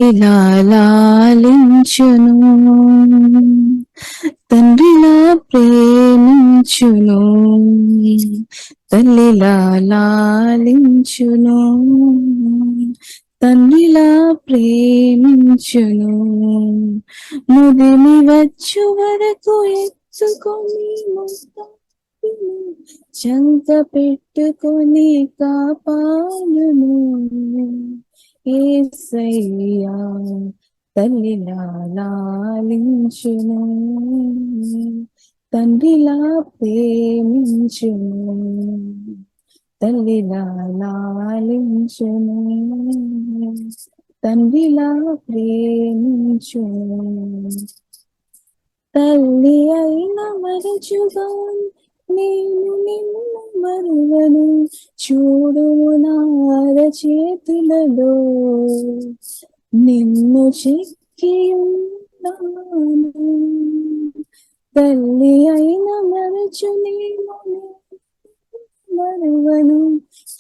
ఇలా లాలించును, తండ్రిలా ప్రేమించును, తల్లిలా లాలించును, తండ్రిలా ప్రేమించును. ముదిమి వచ్చు వరకు ఎత్తుకొని చెంత పెట్టుకొని కాపాడును యేసయ్యా. తల్లిలా లాలించును, తండ్రిలా ప్రేమించును, తల్లిలా లాలించును, తండ్రిలా ప్రేమించును. తల్లి అయిన మరచుగా నేను నిన్ను మరువను, చూడుము నా చేతులలో నిన్ను చెక్కియున్నాను. తల్లి అయిన మరచు నేను మరువను,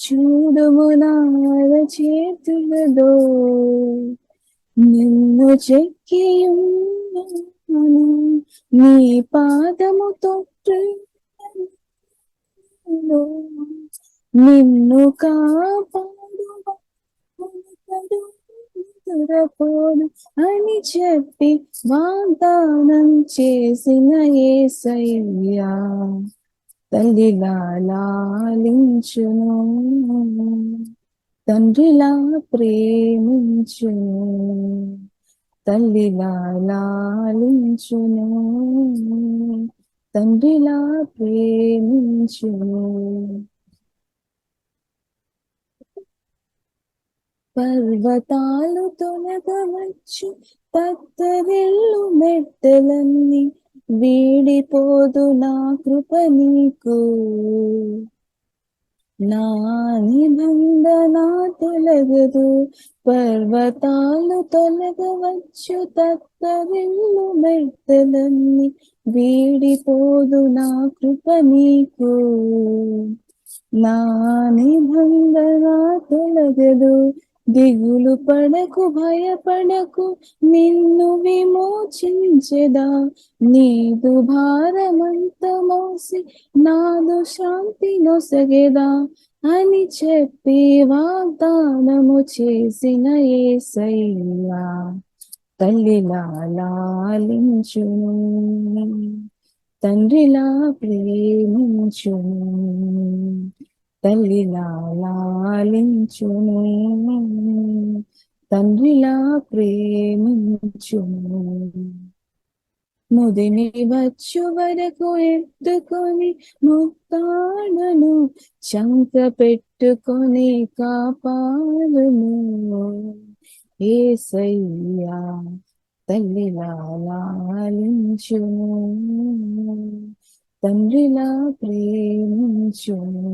చూడుము నా చేతులలో నిన్ను చెక్కియున్నాను. నీ పాదము తొట్టు నిన్ను కాపాడు అని చెప్పి వాగ్దానం చేసిన యేసయ్యా. తల్లిలా లాలించును, తండ్రిలా ప్రేమించును, తల్లిలా లాలించును, తండ్రిలా ప్రేమించును. పర్వతాలు తొలగవచ్చు, తత్తరిల్లు మెట్టలన్నీ వీడిపోదు నా కృప నీకు. నా నిబంధన తొలగదు, పర్వతాలు తొలగవచ్చు, తత్తరిల్లు మెట్టలన్నీ వీడిపోదు నా కృప నీకు. నా నిబంధన తొలగదు, దిగులు పడకు భయపడకు, నిన్ను విమోచించెదా. నీదు భారమంత మోసి నాదు శాంతి నొసగెదా అని చెప్పి వాగ్దానము చేసిన యేసయ్యా. తల్లిలా లాలించును, తండ్రిలా ప్రేమించును, తల్లిలా లాలించును, తండ్రిలా ప్రేమించును. ముదిమి వచ్చు వరకు ఎత్తుకొని ముత్తాడను, చంక పెట్టుకొని కాపాడును యేసయ్యా. తల్లిలా లాలించును, తండ్రిలా ప్రేమించును,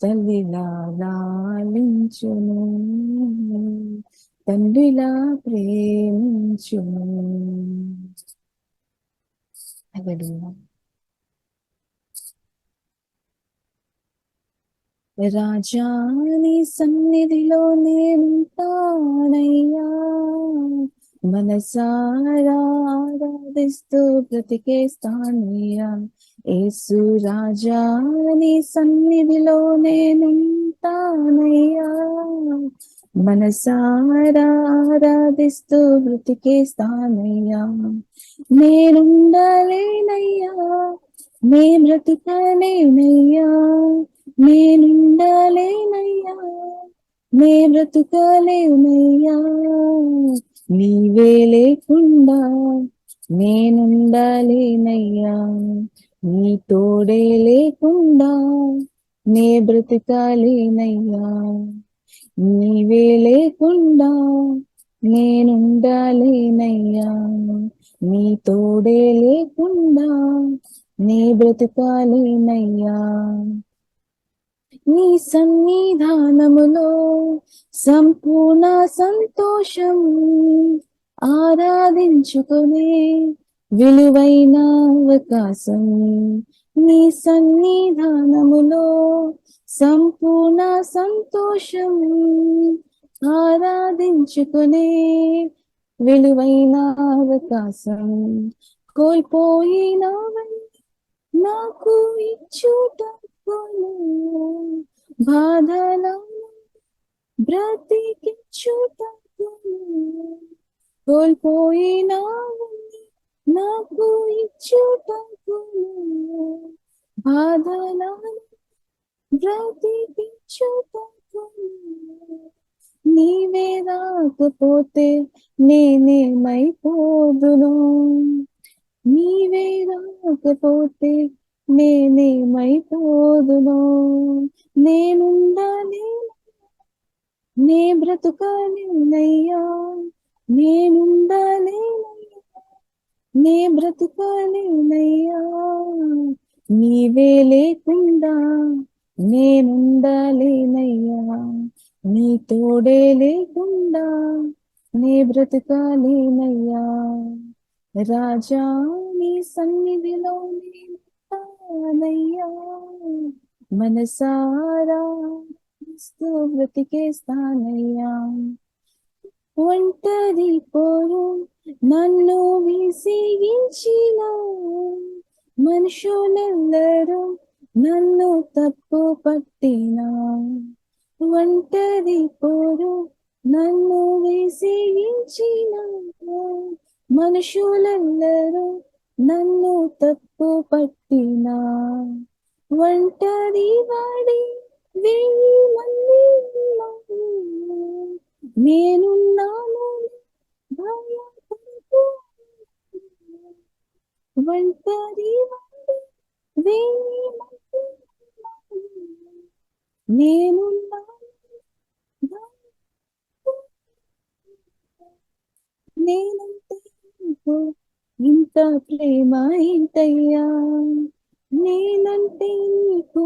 తల్లిలా లాలించును, తండ్రిలా ప్రేమించును. రాజాని సన్నిధిలో నేనుంటానయ్యా, మనసారా ఆరాధిస్తూ బ్రతికేస్తానయ్యా. యేసు రాజాని సన్నిధిలో నేనుంటానయ్యా, మనసారా ఆరాధిస్తూ బ్రతికేస్తానయ్యా. నేనుండాలేనయ్యా, నే బ్రతుకలేనయ్యా, నేనుండాలేనయ్యా, నే బ్రతుకలేనయ్యా. నీవే లేకుండా నేనుండాలేనయ్యా, నీ తోడే లేకుండా నే బ్రతుకలేనయ్యా. నీవే లేకుండా నేనుండాలేనయ్యా, నీ తోడే లేకుండా నే బ్రతుకాలేనయ్యా. నీ సన్నిధానములో సంపూర్ణ సంతోషం, ఆరాధించుకునే విలువైన అవకాశం. నీ సన్నిధానములో సంపూర్ణ సంతోషం, ఆరాధించుకునే విలువైన అవకాశం కోల్పోయినవని నాకు ఇచ్చుటకును బాధల బ్రతికించుటకును కోల్పోయినవని నాకు ఇచ్చుటకును బాధల బ్రతికించుటకును నీవే రాకపోతే నేనేమైపోదును నీవే రాకపోతే నేనేమైపోదును నేనుండాలి నే బ్రతుకాలేనయ్యా నేనుండాలేనయ్యా నే బ్రతుకాలేనయ్యా నీవే లేకుండా నేనుండాలేనయ్యా నీ తోడే లేకుండా నే బ్రతుకాలేనయ్యా రాజా నీ సన్నిధిలో నేనుంటానయ్యా మనసారా క్రీస్తు బ్రతికేస్తానయ్యా ఒంటరి పోరు నన్ను విసిగించిన మనుషులెల్లరూ నన్ను తప్పు పట్టినా ఒంటరి పోరు నన్ను విసిగించిన మనుషులెల్లరూ నన్ను తప్పు పట్టినా ఒంటరి వాడి 1000 మంది నేనున్నాను భయపడకు ఒంటరి వాడి 1000 మంది నేనున్నాను నేనంటే నీకు ఇంత ప్రేమ ఏంటయ్యా నేనంటే నీకు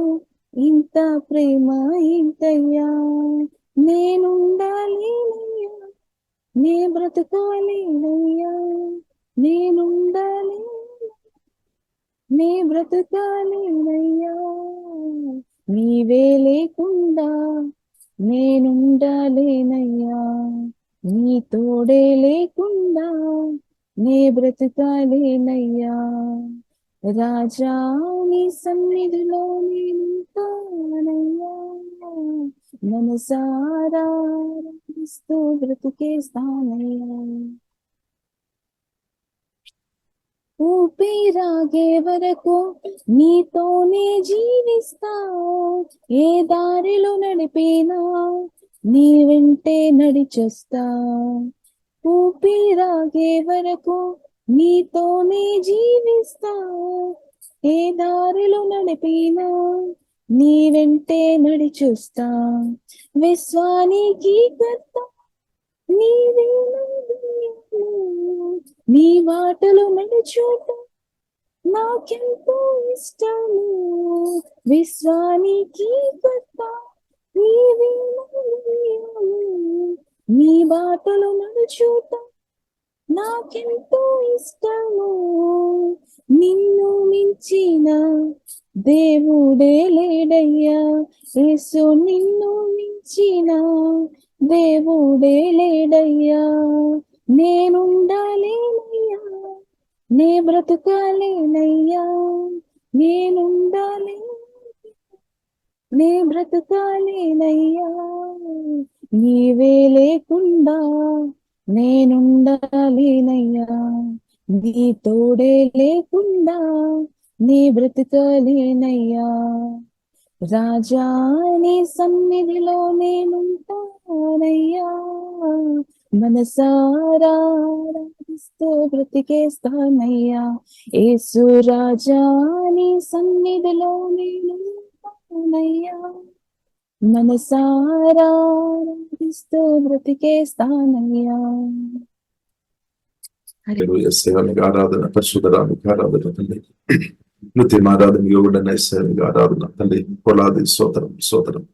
ఇంత ప్రేమ ఏంటయ్యా నేనుండాలేనయ్యా నే బ్రతకాలేనయ్యా నేనుండాలి నే బ్రతకాలేనయ్యా నీవే లేకుండా నేనుండాలేనయ్యా నీ తోడే లేకుండా నే బ్రతకాలేనయ్యా రాజా నీ సన్నిధిలో నేనుంటానయ్యా మనసారా క్రీస్తు బ్రతికేస్తానయ్యా ఊపిరాగే వరకు నీతోనే జీవిస్తా ఏ దారిలో నడిపినా నీ వెంటే నడిచొస్తా ఊపిరాగే వరకు నీతోనే జీవిస్తా ఏ దారిలో నడిపినా నీ వెంటే నడిచొస్తా విశ్వానికి కర్త నీవే నీ మాటలు నడుచుట నాకెంతో ఇష్టము విశ్వానికి కర్త నీవే నీ బాటలు నడుచుట నాకెంతో ఇష్టము నిన్ను మించిన దేవుడే లేడయ్యా యేసు నిన్ను మించిన దేవుడే లేడయ్యా నేనుండాలేనయ్యా నే బ్రతుకాలేనయ్యా నేనుండాలి నే బ్రతుకాలేనయ్యా నీవే లేకుండా నేనుండాలేనయ్యా నీ తోడే లేకుండా నీ బ్రతుకాలేనయ్యా రాజా నీ సన్నిధిలో నేనుంటానయ్యా మనసారా ఆరాధిస్తూ బ్రతికేస్తానయ్యా యేసు రాజా నీ సన్నిధిలో నేనుంటానయ్యా మనసారా ఆరాధిస్తూ బ్రతికేస్తానయ్యా ఆరాధన పరిశుద్ధరానికి ఆరాధన తండ్రి నృత్యం ఆరాధన యోగుడన ఆరాధన తండ్రి కొలాది సోదరం సోదరం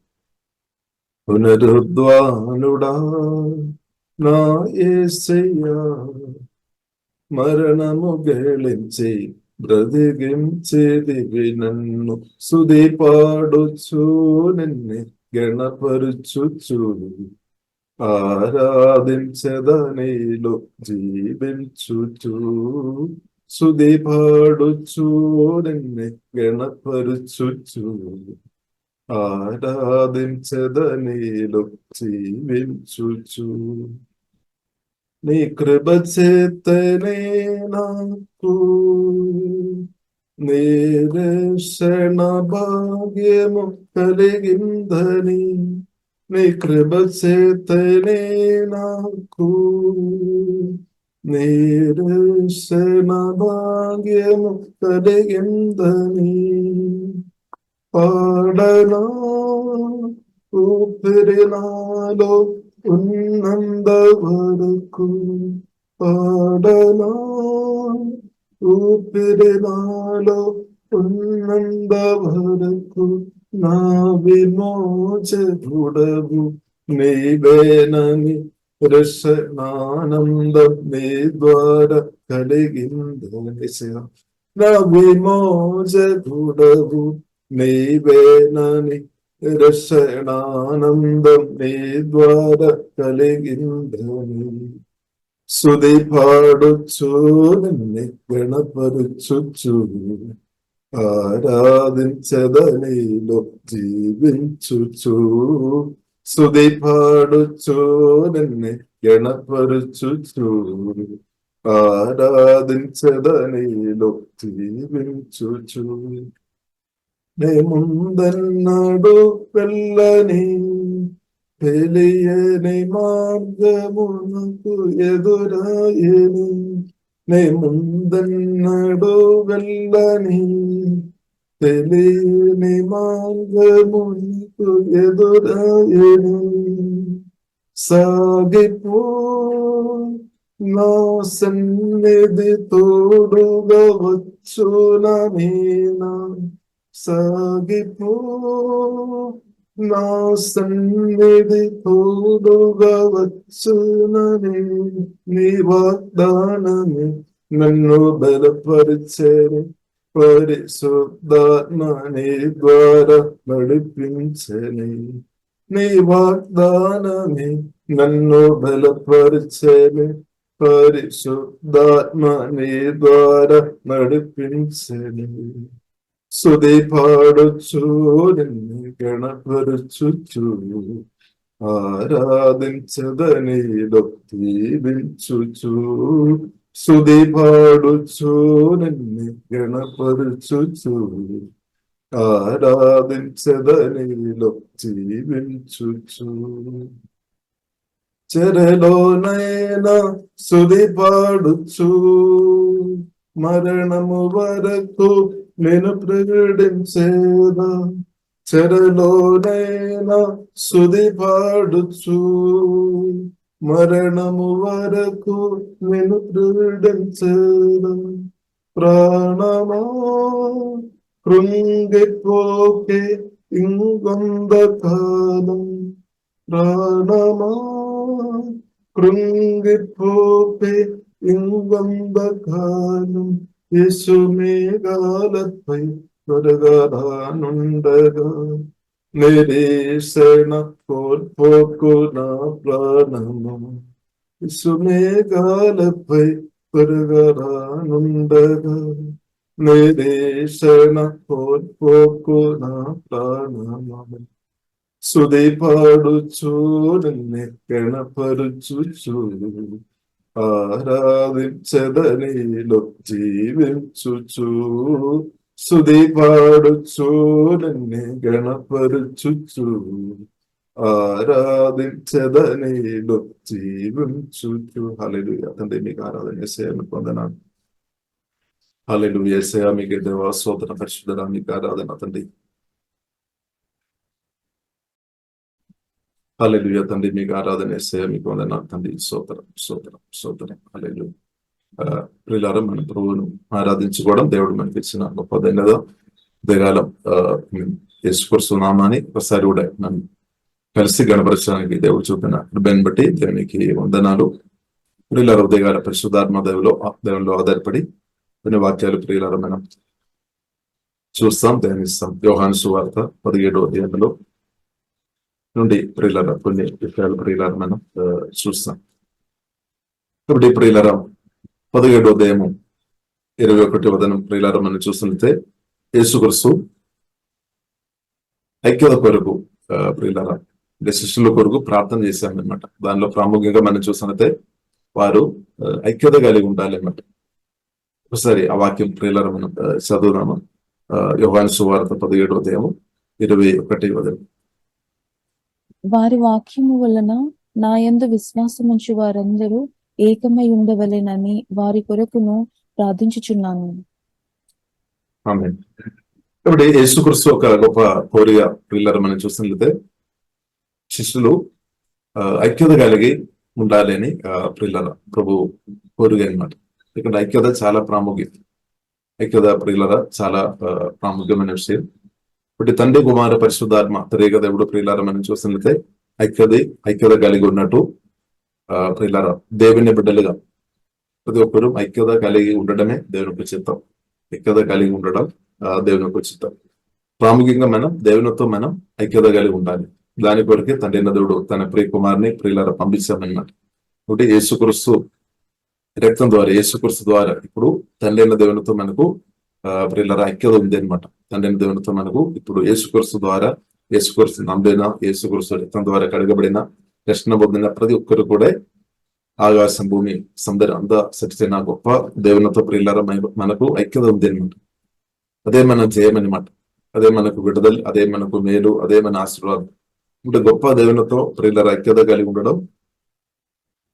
పునరుద్వానుడా నా యేసయ్యా మరణము గెలించి బ్రతికించేదివి నన్ను సుది పాడుచు నిన్ను గణపరుచుచు ఆరాధించెదనిలో జీవించుచు స్తుతి పాడుచు నిన్నే గణపరుచుచు ఆరాధించెదనిలో జీవించుచు నీ కృప చేతనే నాకు నిరక్షణ భాగ్యము కలిగిందని నీ కృప చేతనే నాకు నిరక్షణ భాగ్యము కలిగిందని పాడనా ఊపిరినాలో ఉన్నంత వరకు పాడనా ఊపిరినాలో ఉన్నంత వరకు నా విమోచకుడవు నీవేనని రక్షణానందం నీ ద్వారా కలిగిందని నా విమోచకుడవు నీవేనని రక్షణానందం నీ ద్వారా కలిగిందని స్తుతి పాడుచు నిన్నే గణపరుచుచు ఆరాధించదనిలో జీవించుచు స్తుతి పాడుచు నిన్నే గణపరుచుచు ఆరాధించదనిలో జీవించుచు నే ముందన్నాడు వెళ్ళని తెలియని మార్గమునకు ఎదురాయని నే ముందన్నాడు వెళ్ళని తెలియని మార్గమునకు ఎదురాయని సాగిపో నా సన్నిధి తోడుగా వచ్చుననేనా సాగిపో నా సన్నిధి తోడుగా వచ్చునని నీ వాగ్దానమే నన్ను బలపరిచేది పరిశుద్ధాత్మ నీ ద్వారా నడిపించని నీ వాగ్దానమే నన్ను బలపరిచేది పరిశుద్ధాత్మ నీ ద్వారా నడిపించని స్తుతి పాడుచు నిన్ను గణపరుచుచు ఆరాధించదనిలో జీవించుచు స్తుతి పాడుచు నిన్ను గణపరుచుచు ఆరాధించదనిలో జీవించుచు చెరలోనైనా స్తుతి పాడుచు మరణము వరకు నేను ప్రకటించేదా చెరలోనైనా స్తుతి పాడుచు మరణము వరకు నేను ప్రకటించేదా ప్రాణమా కృంగిపోకే ఇంకొంద కాలం ప్రాణమా కృంగిపోకే ఇంకొంద కాలం యేసు మేఘాలపై త్వరగా రానుండగా నిరీక్షణ కోల్పోకు నా ప్రాణము యేసు మేఘాలపై త్వరగా రానుండగా నిరీక్షణ కోల్పోకు నా ప్రాణము స్తుతి పాడుచు నిన్నే గణపరుచుచు ఆరాధించదనిలో జీవించుచు స్తుతి పాడుచు నిన్నే గణపరుచుచు ఆరాధించదనిలో జీవించుచు హల్లెలూయా. తండ్రి మీకు ఆరాధన యేసయ్యను పొందనాను. హల్లెలూయా. యేసయ్యా మీకు దేవా స్తోత్రం పరిశుద్ధుడా మీకు ఆరాధన తండ్రి. హల్లెలూయా తండ్రి మీకు ఆరాధన యేసయ్యా మీకు వందనాలు తండ్రి. స్తోత్రం స్తోత్రం స్తోత్రం హల్లెలూయా. ప్రియులారా మన ప్రభువును ఆరాధించుకోవడం దేవుడు మనకి ఇచ్చిన గొప్పదైనదో ఉదయకాలం యేసుక్రీస్తు నామాన్ని ఒకసారి కూడా నన్ను కలిసి గణపరచడానికి దేవుడు చూపిన కృపను బట్టి దేవునికి వందనాలు. ప్రియులార ఉదయకాల పరిశుద్ధాత్మ దేవుల్లో ఆధారపడి కొన్ని వాక్యాలు ప్రియులార మనం చూస్తాం, ధ్యానిస్తాం. యోహాను సువార్త 17వ అధ్యాయంలో నుండి ప్రియులారా కొన్ని విషయాలు ప్రియులారా మనం చూస్తాం. కాబట్టి ప్రియులారా 17వ అధ్యాయము 21వ వచనం ప్రియులారా మనం చూస్తుంటే యేసుక్రీస్తు ఐక్యత కొరకు ప్రియులారా శిష్యుల కొరకు ప్రార్థన చేశామన్నమాట. దానిలో ప్రాముఖ్యంగా మనం చూసినట్లయితే వారు ఐక్యత కలిగి ఉండాలి అన్నమాట. ఒకసారి ఆ వాక్యం ప్రియులారా మనం చదువుదాము. యోహాను సువార్త 17వ అధ్యాయము 21వ వచనం. వారి వాక్యము వలన నా యందు విశ్వాసముంచు వారందరూ ఏకమై ఉండవలెనని వారి కొరకును ప్రార్థించుచున్నాను. ఆమేన్. కాబట్టి యేసుక్రీస్తు ఒక గొప్ప కోరిక ప్రియులారా మనం చూసినట్లయితే శిష్యులు ఐక్యత కలిగి ఉండాలి అని ప్రియులారా ప్రభు కోరిక అనమాట. ఇక్కడ ఐక్యత చాలా ప్రాముఖ్యం. ఐక్యత ప్రియులారా చాలా ప్రాముఖ్యమైన విషయం. ఇప్పుడు తండ్రి కుమార పరిశుద్ధాత్మ త్రియేక దేవుడు ప్రియులారా మనం చూసినట్లయితే ఐక్యత కలిగి ఉన్నట్టు ప్రియులారా దేవుని బిడ్డలుగా ప్రతి ఒక్కరు ఐక్యత కలిగి ఉండడమే దేవునికి చిత్తం. ఐక్యత కలిగి ఉండడం దేవునికి చిత్తం. ప్రాముఖ్యంగా మనం దేవునితో మనం ఐక్యత కలిగి ఉండాలి. దాని కొరకే తండ్రి దేవుడు తన ప్రియ కుమారుని ప్రియులారా పంపించామన్నమాట. ఒకటి యేసుక్రీస్తు రక్తం ద్వారా యేసుక్రీస్తు ద్వారా ఇప్పుడు తండ్రి దేవునితో మనకు ప్రియులారా ఐక్యత ఉంది అనమాట. తండ్రి దేవునితో మనకు ఇప్పుడు యేసుక్రీస్తు ద్వారా యేసుక్రీస్తు నమ్మిన యేసుక్రీస్తు రక్తం ద్వారా కడగబడిన రక్షణ పొందిన ప్రతి ఒక్కరు కూడా ఆకాశం భూమి సముద్రం అంతా సృష్టించిన గొప్ప దేవునితో ప్రియులారా మనకు ఐక్యత ఉంది అనమాట. అదే మన జయం అనమాట. అదే మనకు విడుదల, అదే మనకు మేలు, అదే మన ఆశీర్వాదం. అంటే గొప్ప దేవునితో ప్రియులారా ఐక్యత కలిగి ఉండడం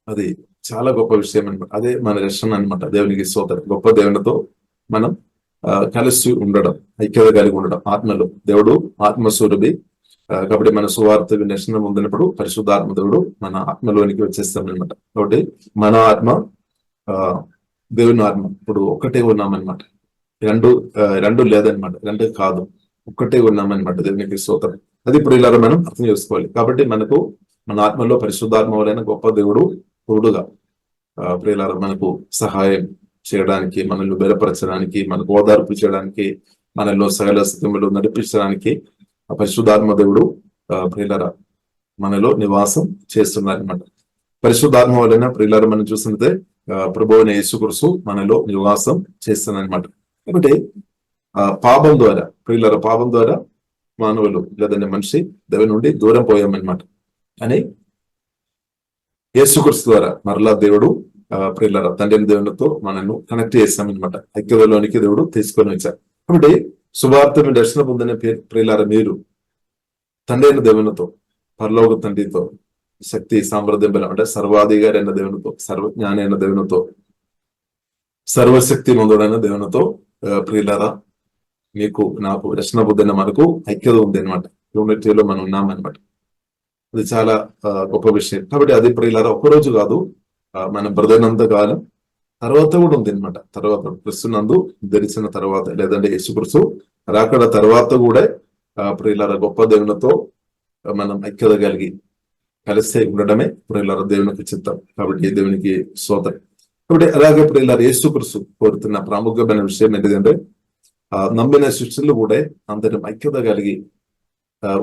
అది చాలా గొప్ప విషయం అనమాట. అదే మన రక్షణ అనమాట. దేవునికి స్తోత్రం. గొప్ప దేవునితో మనం కలిసి ఉండడం, ఐక్యత కలిగి ఉండడం. ఆత్మలో దేవుడు ఆత్మస్వరూపి కాబట్టి మన సువార్త రక్షణ పొందినప్పుడు పరిశుద్ధాత్మ దేవుడు మన ఆత్మలోనికి వచ్చేస్తాం అనమాట. కాబట్టి మన ఆత్మ దేవుని ఆత్మ ఇప్పుడు ఒక్కటే ఉన్నామన్నమాట. రెండు లేదనమాట. రెండు కాదు, ఒక్కటే ఉన్నామన్నమాట. దేవునికి స్తోత్రం. అది ఇప్పుడు ఇలా మనం అర్థం చేసుకోవాలి. కాబట్టి మనకు మన ఆత్మలో పరిశుద్ధాత్మ వలన గొప్ప దేవుడు తోడుగా ప్రియులారా మనకు సహాయం చేయడానికి, మనల్ని బలపరచడానికి, మనకు ఓదార్పు చేయడానికి, మనలో సకల స్థితిలో నడిపించడానికి ఆ పరిశుద్ధాత్మ దేవుడు ప్రియులారా మనలో నివాసం చేస్తున్నారు అనమాట. పరిశుద్ధాత్మ వలన ప్రియులారా మనం చూసినదే ప్రభువైన యేసుక్రీస్తు మనలో నివాసం చేస్తున్నారనమాట. కాబట్టి పాపం ద్వారా ప్రియులారా పాపం ద్వారా మానవులు లేదంటే మనిషి దేవుని నుండి దూరం పోయామన్నమాట. అని యేసుక్రీస్తు ద్వారా మరలా దేవుడు ప్రియులారా తండ్రి దేవునితో మనల్ని కనెక్ట్ చేస్తామన్నమాట. ఐక్యతలోనికి దేవుడు తీసుకొని వచ్చారు. కాబట్టి సువార్త దర్శనం పొందిన ప్రియులారా మీరు తండ్రి దేవునితో పరలోక తండ్రితో శక్తి సామర్థ్యం బలం అంటే సర్వాధికారి అయిన దేవునితో సర్వజ్ఞాని అయిన దేవునితో సర్వశక్తి మందుడైన దేవునితో ప్రియులారా మీకు నాకు రక్షణ పొందిన మనకు ఐక్యత ఉంది అనమాట. యూనిటీలో మనం ఉన్నామన్నమాట. అది చాలా గొప్ప విషయం. కాబట్టి అది ప్రియులారా ఒక్కరోజు కాదు, మనం బ్రదర్నంత కాలం తర్వాత కూడా ఉంది అనమాట. తర్వాత క్రిస్తునందు ధరించిన తర్వాత లేదంటే యేసుక్రీస్తు రాకడ తర్వాత కూడా ప్రియులారా గొప్ప దేవునితో మనం ఐక్యత కలిసి ఉండడమే ప్రియులారా దేవునికి చిత్తం. కాబట్టి దేవునికి స్తోత్రం. కాబట్టి అలాగే ప్రియులారా యేసుక్రీస్తు కోరుతున్న ప్రాముఖ్యమైన విషయం ఏంటిదంటే నమ్మిన శిష్యులు కూడా అందరం ఐక్యత కలిగి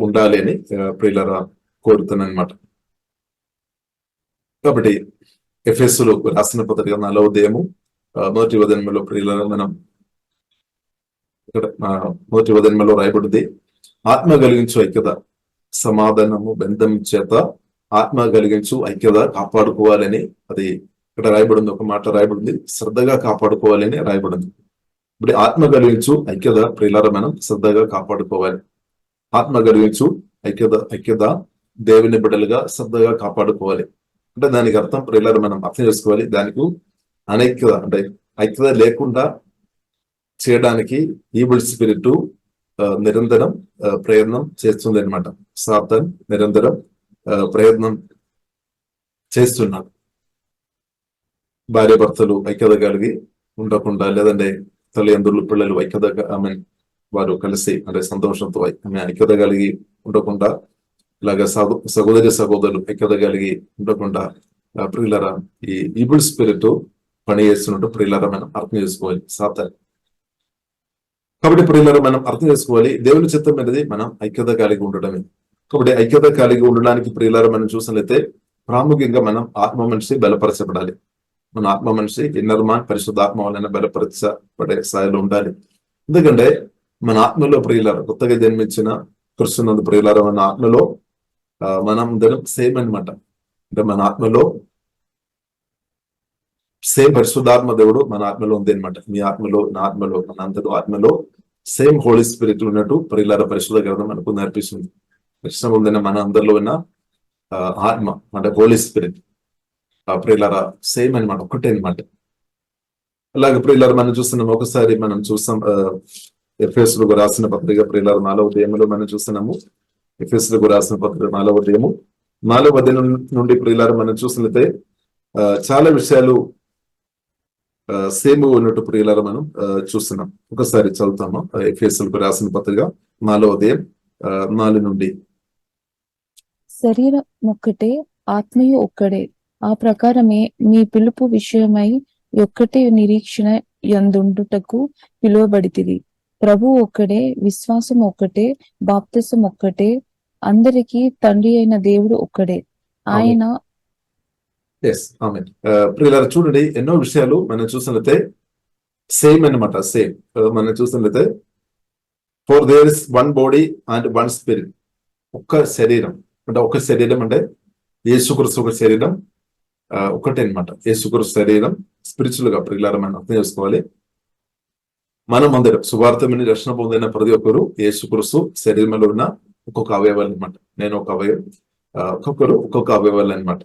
ఉండాలి అని ప్రియులారా కోరుతున్నానమాట. కాబట్టి ఎఫెసులు రాసిన పత్రిక 4వ అధ్యాయము 1వ వచనంలో ప్రియులారా మనం ఇక్కడ 1వ వచనంలో రాయబడింది, ఆత్మ కలిగించు ఐక్యత సమాధానము బంధం చేత ఆత్మ కలిగించు ఐక్యత కాపాడుకోవాలని అది ఇక్కడ రాయబడింది. ఒక మాట రాయబడింది, శ్రద్ధగా కాపాడుకోవాలని రాయబడింది. ఇప్పుడు ఆత్మ కలిగించు ఐక్యత ప్రియులారా మనం శ్రద్ధగా కాపాడుకోవాలి. ఆత్మ కలిగించు ఐక్యత దేవుని బిడ్డలుగా శ్రద్ధగా కాపాడుకోవాలి. అంటే దానికి అర్థం ప్రియులారా మనం అర్థం చేసుకోవాలి. దానికి అనైక్యత అంటే ఐక్యత లేకుండా చేయడానికి ఈవిల్ స్పిరిట్ నిరంతరం ప్రయత్నం చేస్తుంది అనమాట. సాతాన్ నిరంతరం ప్రయత్నం చేస్తున్నాడు. భార్య భర్తలు ఐక్యత కలిగి ఉండకుండా లేదంటే తల్లిదండ్రులు పిల్లలు ఐక్యత వారు కలిసి అంటే సంతోషంతో ఐక్యత కలిగి ఉండకుండా ఇలాగ సహోదరులు ఐక్యత కలిగి ఉండకుండా ప్రియులారా ఈ ఈవిల్ స్పిరిట్ పని చేస్తున్నట్టు ప్రియులారా మనం అర్థం చేసుకోవాలి. సాతాన్ కాబట్టి ప్రియులారా మనం అర్థం చేసుకోవాలి దేవుని చిత్తం అనేది మనం ఐక్యత కలిగి ఉండడమే. కాబట్టి ఐక్యత కలిగి ఉండడానికి ప్రియులారా మనం చూసినట్లయితే ప్రాముఖ్యంగా మనం ఆత్మ మనిషి బలపరచబడాలి. మన ఆత్మ మనిషి ఇన్నర్మాన్ పరిశుద్ధాత్మ వలన బలపరచబడే స్థాయిలో ఉండాలి. ఎందుకంటే మన ఆత్మలో ప్రియులారా, కొత్తగా జన్మించిన కృష్ణునందు ప్రియులారా, మన ఆత్మలో మనం అందరం సేమ్ అనమాట. అంటే మన ఆత్మలో సేమ్ పరిశుద్ధాత్మ దేవుడు మన ఆత్మలో ఉంది అనమాట. మీ ఆత్మలో, నా ఆత్మలో, మన అందరూ ఆత్మలో సేమ్ హోలీ స్పిరిట్ ఉన్నట్టు ప్రియులారా పరిశుద్ధ గ్రంథం మనకు నేర్పిస్తుంది. కృష్ణ పొందిన మన అందరిలో ఉన్న ఆత్మ అంటే హోలీ స్పిరిట్ ప్రియులారా సేమ్ అనమాట, ఒకటే అనమాట. అలాగే ప్రియులారా మనం చూస్తున్నాం, ఒకసారి మనం చూస్తాం ఎఫెసులకు రాసిన పత్రిక ప్రియులారా 4వ అధ్యాయంలో మనం చూస్తున్నాము. ఎఫెసులకు రాసిన పత్రిక 4వ అధ్యాయము 4వ అధ్యాయం నుండి ప్రియులారా మనం చూసినట్లయితే చాలా విషయాలు సేమ్ ఉన్నట్టు ప్రియులారా మనం చూస్తున్నాం. ఒకసారి చదువుతాము. ఎఫెసులకు రాసిన పత్రిక 4వ అధ్యాయం 4 నుండి. శరీరం ఒక్కటే, ఆత్మయు ఒక్కడే. ఆ ప్రకారమే మీ పిలుపు విషయమై ఒక్కటే నిరీక్షణ యందుండుటకు పిలువబడితిరి. ప్రభు ఒక్కడే, విశ్వాసం ఒక్కటే, బాప్తిసం ఒక్కటే, అందరికీ తండ్రి అయిన దేవుడు ఒక్కడే. ఆయన ప్రియులారా చూడండి, ఎన్నో విషయాలు మనం చూసినట్లయితే సేమ్ అనమాట. సేమ్ మనం చూసినట్లయితే for their is one body and one spirit. ఒక్క శరీరం అంటే ఒక శరీరం అంటే యేసుక్రీస్తు ఒక శరీరం ఒకటే అనమాట. యేసుక్రీస్తు శరీరం స్పిరిచువల్ గా ప్రియులారా మనం అర్థం చేసుకోవాలి. మనం అందరం సువార్తమని రక్షణ పొందిన ప్రతి ఒక్కరు యేసుక్రీస్తు శరీరంలో ఉన్న ఒక్కొక్క అవయవాలు అనమాట. నేను ఒక అవయవం, ఒక్కొక్కరు ఒక్కొక్క అవయవాలు అనమాట.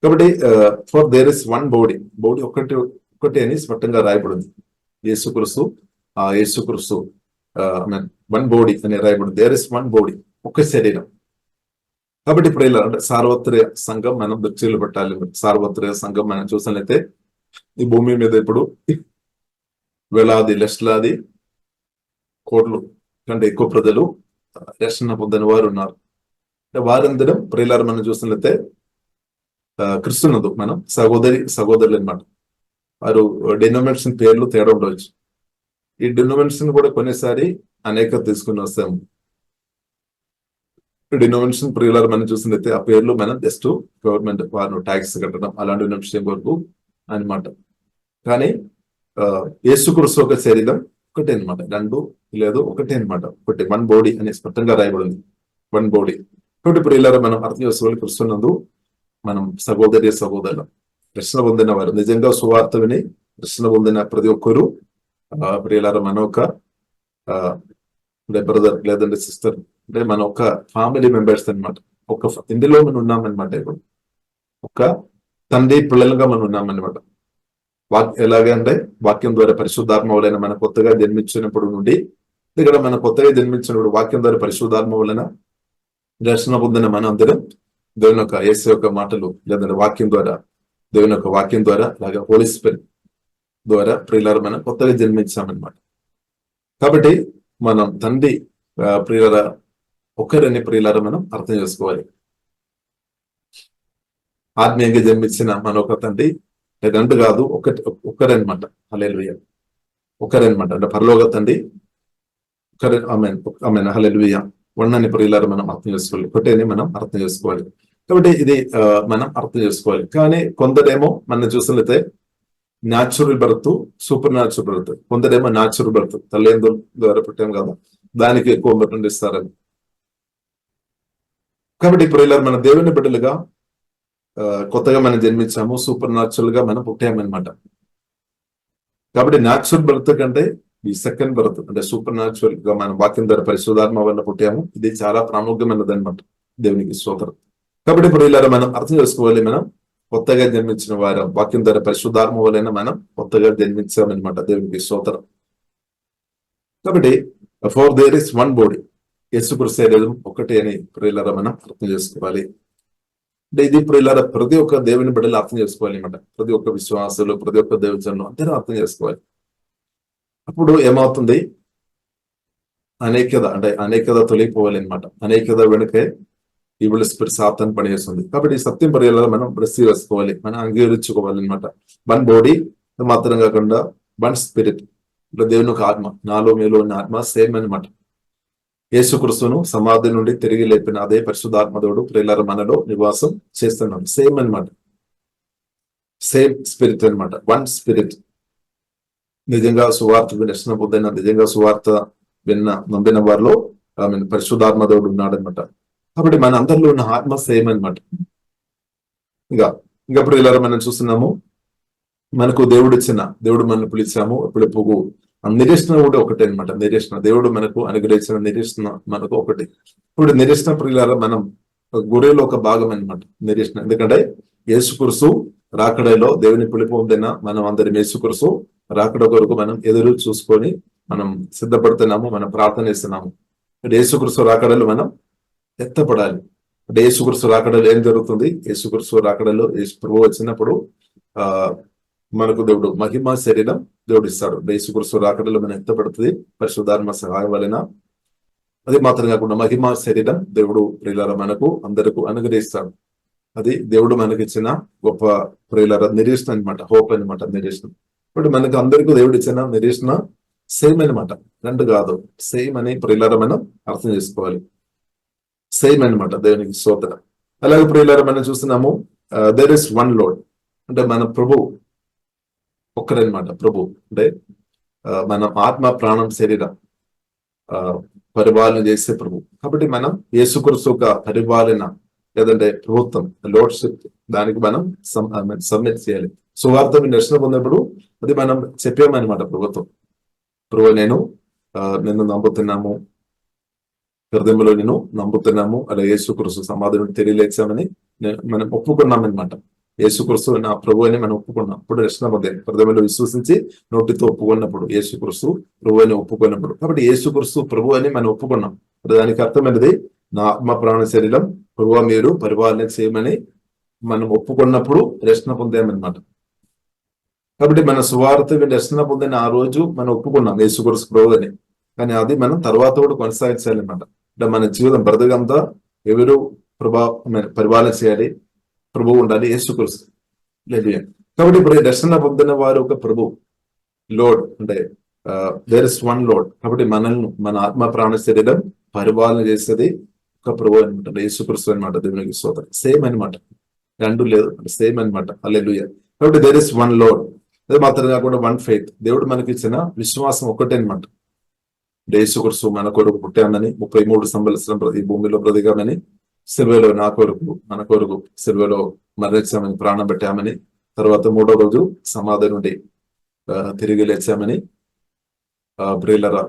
కాబట్టి for their is one body, body ఒకటి అని స్పష్టంగా రాయబడింది. యేసుక్రీస్తు యేసుక్రీస్తు వన్ బాడీ అని రాయబడింది. దేర్ ఇస్ వన్ బాడీ, ఒక శరీరం. కాబట్టి ఇప్పుడు ఇలా అంటే సార్వత్రిక సంఘం మనం దృష్టిలో పెట్టాలి. సార్వత్రిక సంఘం మనం చూసినట్లయితే ఈ భూమి మీద ఇప్పుడు వేలాది లక్షలాది కోట్లు కంటే ఎక్కువ ప్రజలు రక్షణ పొందిన వారు ఉన్నారు. వారందరం ప్రియులారా మనం చూసినట్లయితే క్రిస్తునందు మనం సహోదరులు అనమాట. వారు డినోమినేషన్ పేర్లు తేడా ఉండవచ్చు. ఈ డినోమినేషన్ కూడా కొన్నిసారి అనేక తీసుకుని వస్తాము. డినోమినేషన్ ప్రియులారా మనం చూసినట్లయితే ఆ పేర్లు మనం జస్ట్ గవర్నమెంట్ వారు ట్యాక్స్ కట్టడం అలాంటి విషయం వరకు అనమాట. కానీ యేసుక్రీస్తు ఒక శరీరం ఒకటే అనమాట. రెండు లేదు ఒకటే అనమాట. ఒకటి వన్ బాడీ అని స్పష్టంగా రాయబడింది. One body. కాబట్టి ప్రియులారా మనం అర్థం చేసుకోవాలి, క్రిస్తునందు మనం సహోదరులు రక్షణ పొందిన వారు, నిజంగా సువార్త విని రక్షణ పొందిన ప్రతి ఒక్కరు ప్రియులారా మన ఒక బ్రదర్ లేదంటే సిస్టర్, అంటే మన ఒక ఫ్యామిలీ మెంబర్స్ అనమాట. ఒక ఇందులో మనం ఉన్నామన్నమాట. ఇప్పుడు ఒక తండ్రి పిల్లలుగా మనం ఉన్నామన్నమాట. ఎలాగంటే వాక్యం ద్వారా పరిశుద్ధాత్మ వలన మన కొత్తగా జన్మించినప్పుడు నుండి ఇక్కడ మన కొత్తగా జన్మించినప్పుడు వాక్యం ద్వారా పరిశుద్ధాత్మ వలన రక్షణ పొందిన మన అందరం దేవుని యొక్క యేసు యొక్క మాటలు లేదంటే వాక్యం ద్వారా, దేవుని యొక్క వాక్యం ద్వారా అలాగే హోలీ స్పిరిట్ ద్వారా ప్రియులారా మనం కొత్తగా జన్మించామన్నమాట. కాబట్టి మనం తండ్రి ప్రియులారా ఒక్కరని ప్రియులారా మనం అర్థం చేసుకోవాలి. ఆత్మీయంగా జన్మించిన మన ఒక తండ్రి రెండు కాదు, ఒక్కరనమాట. హల్లెలూయా, ఒక్కరనమాట. అంటే పరలోక తండ్రి ఒకరే. ఆమేన్ హల్లెలూయా. వన్నని ప్రియులారా మనం అర్థం చేసుకోవాలి, ఒకటేని మనం అర్థం చేసుకోవాలి. కాబట్టి ఇది మనం అర్థం చేసుకోవాలి. కానీ కొందరేమో మనం చూసినట్లయితే natural birth, super natural birth. కొందరేమో న్యాచురల్ బర్త్, తల్లిదండ్రుల ద్వారా పుట్టాం కదా దానికి ఎక్కువ ఇంపార్టెంట్ ఇస్తారని. కాబట్టి ప్రియులారా మన దేవుని బిడ్డలుగా కొత్తగా మనం జన్మించాము, సూపర్ న్యాచురల్ గా మనం పుట్టామన్నమాట. కాబట్టి న్యాచురల్ బర్త్ కంటే ఈ సెకండ్ బర్త్ అంటే సూపర్ న్యాచురల్ గా మనం వాక్యం ద్వారా పరిశుద్ధాత్మ వల్ల పుట్టాము. ఇది చాలా ప్రాముఖ్యమైనది అనమాట. దేవునికి స్తోత్రం. కాబట్టి ఇప్పుడు ఇలా మనం అర్థం చేసుకోవాలి, మనం కొత్తగా జన్మించిన వారు వాక్యం ద్వారా పరిశుద్ధాత్మ వలన మనం కొత్తగా జన్మించామన్నమాట. దేవునికి స్తోత్రం. కాబట్టి for their is one body, యేసుక్రీస్తు శరీరం ఒకటి అని ప్రియులారా మనం అర్థం చేసుకోవాలి. అంటే ఇది ప్రియులారా ప్రతి ఒక్క దేవుని బిడ్డలు అర్థం చేసుకోవాలి అన్నమాట. ప్రతి ఒక్క విశ్వాసులు, ప్రతి ఒక్క దేవుజనులు అందరూ అర్థం చేసుకోవాలి. అప్పుడు ఏమవుతుంది, అనేకత తొలగిపోవాలి అనమాట. అనేకత వెనుకే ఈవిడ స్పిరిట్ సాతాను పనిచేస్తుంది. కాబట్టి ఈ సత్యం ప్రియులారా మనం రిసీవ్ చేసుకోవాలి, మనం అంగీకరించుకోవాలి అనమాట. వన్ బాడీ మాత్రం కాకుండా వన్ స్పిరిట్. ఇప్పుడు దేవుని ఒక ఆత్మ, నాలో మీలో ఉన్న ఆత్మ సేమ్ అనమాట. యేసుక్రీస్తును సమాధి నుండి తిరిగి లేపిన అదే పరిశుద్ధాత్మ దేవుడు ప్రియులారా మనలో నివాసం చేస్తున్నాం. సేమ్ అన్నమాట, సేమ్ స్పిరిట్ అన్నమాట, వన్ స్పిరిట్. నిజంగా సువార్త దర్శన పొందిన, నిజంగా సువార్త నమ్మిన వారిలో పరిశుద్ధాత్మ దేవుడు ఉన్నాడనమాట. కాబట్టి మన అందరిలో ఉన్న ఆత్మ సేమ్ అనమాట. ఇంకా ప్రియులారా మనం చూస్తున్నాము, మనకు దేవుడు మనల్ని పిలిచాము. ఇప్పుడు నిరీక్షణ కూడా ఒకటే అనమాట. నిరీక్షణ దేవుడు మనకు అనుగ్రహించిన నిరీక్షణ మనకు ఒకటి. ఇప్పుడు నిరీక్షణ ప్రియులారా మనం గురిలో ఒక భాగం అనమాట నిరీక్షణ. ఎందుకంటే యేసుక్రీస్తు రాకడలో దేవుని పిలుపు పొందిన మనం అందరం యేసుక్రీస్తు రాకడ కొరకు మనం ఎదురు చూసుకొని మనం సిద్ధపడుతున్నాము, మనం ప్రార్థన చేస్తున్నాము. యేసుక్రీస్తు రాకడలో మనం ఎత్తపడాలి. అంటే యేసుక్రీస్తు రాకడలో ఏం జరుగుతుంది? యేసుక్రీస్తు రాకడలో ప్రభువు వచ్చినప్పుడు మనకు దేవుడు మహిమ శరీరం దేవుడు ఇస్తాడు. యేసుక్రీస్తు రాకడలో మనం ఎత్తపడుతుంది పరిశుద్ధాత్మ సహాయం వలన. అది మాత్రం కాకుండా మహిమ శరీరం దేవుడు ప్రియులారా మనకు అందరికీ అనుగ్రహిస్తాడు. అది దేవుడు మనకి ఇచ్చిన గొప్ప ప్రియులారా నిరీక్షణ అనమాట, హోప్ అనమాట, నిరీక్షణ. ఇప్పుడు మనకు అందరికీ దేవుడు ఇచ్చిన నిరీక్షణ సేమ్ అనమాట, రెండు కాదు, సేమ్ అని ప్రియులారా మనం అర్థం చేసుకోవాలి. సేమ్ అనమాట, దేవునికి స్తోత్రం. అలాగే ప్రియులారా మనం చూస్తున్నాము, దేర్ ఇస్ వన్ లోడ్, అంటే మన ప్రభు ఒక్కరనమాట. ప్రభు అంటే మనం ఆత్మ ప్రాణం శరీరం పరిపాలన చేసే ప్రభు. కాబట్టి మనం యేసుక్రీస్తు యొక్క పరిపాలన లేదంటే ప్రభుత్వం, లోడ్షిప్, దానికి మనం సబ్మిట్ చేయాలి. సువార్త దర్శనం పొందినప్పుడు అది మనం చెప్పామన్నమాట. ప్రభు నిన్ను నమ్ముతున్నాము, హృదయంలో నేను నమ్ముతున్నాము, అలా యేసుక్రీస్తు సమాధి నుండి తిరిగి లేచామని మనం ఒప్పుకున్నాం అనమాట. యేసుక్రీస్తు నా ప్రభు అని మనం ఒప్పుకున్నాం. ఇప్పుడు దర్శనం పొందాం, హృదయంలో విశ్వసించి నోటితో ఒప్పుకున్నప్పుడు, యేసుక్రీస్తు ప్రభు అని ఒప్పుకున్నప్పుడు. కాబట్టి యేసుక్రీస్తు ప్రభు అని మనం ఒప్పుకున్నాం. దానికి అర్థమైనది నా ఆత్మ ప్రాణ శరీరం ప్రభు మీరు పరిపాలన చేయమని మనం ఒప్పుకున్నప్పుడు రక్షణ పొందామన్నమాట. కాబట్టి మన సువార్త రక్షణ పొందిన ఆ రోజు మనం ఒప్పుకున్నాం యేసుక్రీస్తు ప్రభు అని. కానీ అది మనం తర్వాత కూడా కొనసాగించాలన్నమాట. అంటే మన జీవితం బ్రతకంతా ఎవరు పరిపాలన చేయాలి, ప్రభువు ఉండాలి, యేసుక్రీస్తు లేదు. కాబట్టి ఇప్పుడు దర్శన పొందిన వారు ఒక ప్రభు లోడ్, అంటే దేర్ ఇస్ వన్ లోడ్. కాబట్టి మనల్ని మన ఆత్మ ప్రాణ శరీరం పరిపాలన చేసేది ఒక ప్రభు అనమాట, యేసుక్రీస్తు అనమాట. దేవునికి స్తోత్రం. సేమ్ అనమాట, రెండు లేదు, సేమ్ అనమాట. హల్లెలూయా. కాబట్టి దేర్ ఇస్ వన్ లోడ్. అదే మాత్రం కాకుండా వన్ ఫెయిత్. దేవుడు మనకి ఇచ్చిన విశ్వాసం ఒక్కటే అనమాట. యేసుక్రీస్తు మన కొరకు పుట్టామని, 33 సంవత్సరం ఈ భూమిలో బ్రతికామని, సిల్వలో నా కొరకు మన కొరకు సిల్వలో మరణించామని, ప్రాణం పెట్టామని, తర్వాత 3వ రోజు సమాధి నుండి తిరిగి లేచామని ప్రియులారా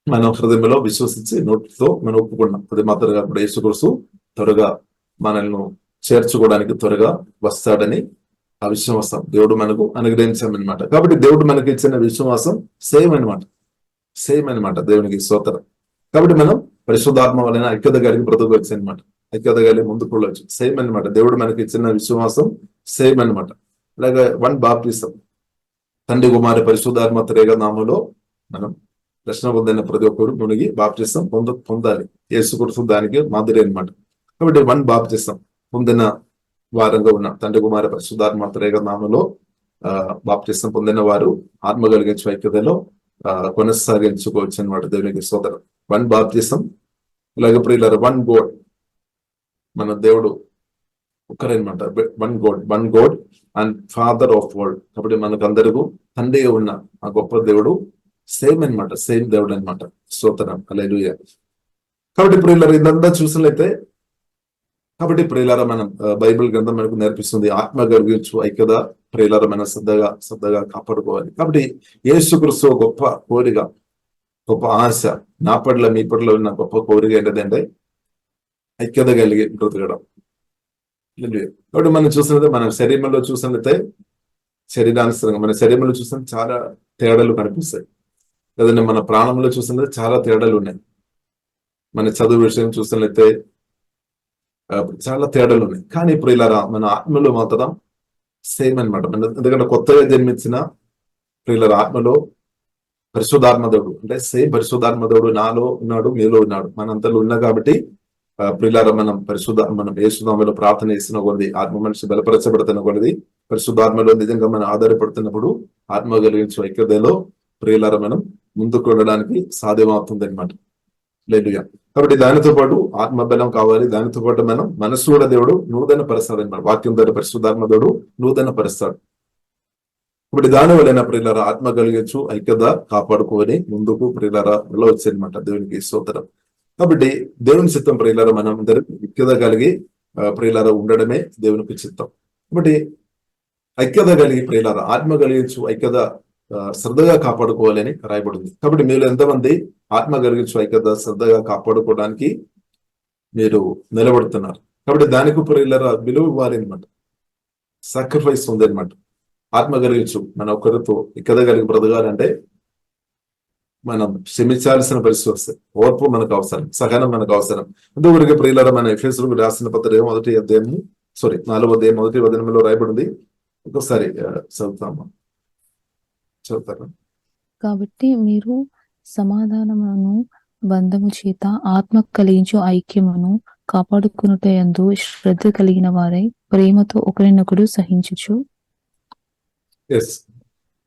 మనం హృదయంలో విశ్వసించి నోటితో మనం ఒప్పుకున్నాం. అది మాత్రం కాకుండా యేసుక్రీస్తు త్వరగా మనల్ని చేర్చుకోవడానికి త్వరగా వస్తాడని ఆ విశ్వాసం దేవుడు మనకు అనుగ్రహించామన్నమాట. కాబట్టి దేవుడు మనకి ఇచ్చిన విశ్వాసం సేమ్ అనమాట, సేమ్ అనమాట. దేవునికి స్తోత్రం. కాబట్టి మనం పరిశుద్ధాత్మ వలన ఐక్యత కలిగి బ్రతకవచ్చు అనమాట, ఐక్యత కలిగి ముందుకు వెళ్ళవచ్చు. సేమ్ అనమాట. దేవుడు మనకి ఇచ్చిన విశ్వాసం సేమ్ అనమాట. అలాగే వన్ బాప్టిజం, తండ్రి కుమారి పరిశుద్ధాత్మ త్రేక నామంలో మనం రక్షణ పొందిన ప్రతి ఒక్కరు మునిగి బాప్టిజం పొందాలి. యేసుక్రీస్తు దానికి మాదిరి అనమాట. కాబట్టి వన్ బాప్టిజం పొందిన వారంగా ఉన్న తండ్రి కుమారి పరిశుద్ధాత్మ త్రేక నామంలో బాప్టిజం పొందిన వారు ఆత్మ కలిగించే ఐక్యతలో కొనసాగించుకోవచ్చు అనమాట. దేవునికి స్తోత్రం. One baptism. అలాగే ప్రియులారా వన్ గోడ్, మన దేవుడు ఒక్కరనమాట. One god and father of world. కాబట్టి మనకు అందరికీ తండ్రిగా ఉన్న ఆ గొప్ప దేవుడు సేమ్ అనమాట, సేమ్ దేవుడు అనమాట. స్తోత్రం. హల్లెలూయా. కాబట్టి ప్రియులారా ఇదంతా చూసినట్లయితే, కాబట్టి ప్రియులారా మనం బైబిల్ గ్రంథం మనకు నేర్పిస్తుంది ఆత్మ కలిగించు ఐక్యత ప్రియులారా మనం శ్రద్ధగా కాపాడుకోవాలి. కాబట్టి యేసుక్రీస్తు గొప్ప కోరిక, గొప్ప ఆశ నా పట్ల మీ పట్ల ఉన్న గొప్ప కోరిక ఏంటంటే ఐక్యత కలిగి బ్రతకడం. కాబట్టి మనం చూసినట్లయితే మన శరీరంలో చూసినట్లయితే శరీరానుసరంగా మన శరీరంలో చూసిన చాలా తేడాలు కనిపిస్తాయి. లేదంటే మన ప్రాణంలో చూసినట్లయితే చాలా తేడాలు ఉన్నాయి. మన చదువు విషయం చూసినట్లయితే చాలా తేడాలు ఉన్నాయి. కానీ ఇప్పుడు ఇలా మన ఆత్మలో మాత్రం సేమ్ అనమాట. ఎందుకంటే కొత్తగా జన్మించిన ప్రియుల ఆత్మలో పరిశుద్ధాత్మ దేవుడు, అంటే సేమ్ పరిశుద్ధాత్మ దేవుడు నాలో ఉన్నాడు, మీలో ఉన్నాడు, మనంతలో ఉన్నా. కాబట్టి ప్రియులారా మనం యేసునామములో ప్రార్థన చేసిన కొద్ది ఆత్మ మనిషి బలపరచబడుతున్న కొద్ది పరిశుద్ధాత్మలో నిజంగా మనం ఆధారపడుతున్నప్పుడు ఆత్మ కలిగించే ఐక్యతలో ప్రియులారా మనం ముందుకు వెళ్ళడానికి సాధ్యమవుతుంది అనమాట. హల్లెలూయా. కాబట్టి దానితో పాటు ఆత్మబలం కావాలి. దానితో పాటు మనం మనసు కూడా దేవుడు నూతన పరుస్తాడు అన్నమాట. వాక్యం ద్వారా పరిశుద్ధాత్మ దేవుడు నూతన పరుస్తాడు. ఇప్పుడు దాని వలన ప్రియులారా ఆత్మ కలిగచ్చు, ఐక్యత కాపాడుకొని ముందుకు ప్రియులారా వెళ్ళవచ్చు అనమాట. దేవునికి స్తోత్రం. కాబట్టి దేవుని చిత్తం ప్రియులారా మనం అందరం ఐక్యత కలిగి ప్రియులారా ఉండడమే దేవునికి చిత్తం. కాబట్టి ఐక్యత కలిగి ప్రియులారా ఆత్మ కలిగించు ఐక్యత శ్రద్ధగా కాపాడుకోవాలని రాయబడింది. కాబట్టి మీరు ఎంతమంది ఆత్మ కలిగించు ఐక్యత శ్రద్ధగా కాపాడుకోవడానికి మీరు నిలబడుతున్నారు. కాబట్టి దానికి ప్రియులారా విలువ ఇవ్వాలి అనమాట. సాక్రిఫైస్ ఉంది అనమాట. ఆత్మ కలిగించు మన ఒకరితో ఐక్యత కలిగి బ్రతకాలంటే మనం క్షమించాల్సిన పరిస్థితి వస్తాయి. ఓర్పు మనకు అవసరం, సహనం మనకు అవసరం. అందువరకు ప్రియులారా మన ఎఫెసీయులకు రాసిన పత్రిక 4వ అధ్యాయం 1వ వచనంలో రాయబడింది. ఒకసారి చదువుతారా? కాబట్టి మీరు సమాధానమును బంధము చేత ఆత్మ కలిగించు ఐక్యమును కాపాడుకునుటయందు శ్రద్ధ కలిగిన వారై ప్రేమతో ఒకరినొకడు సహించుచు.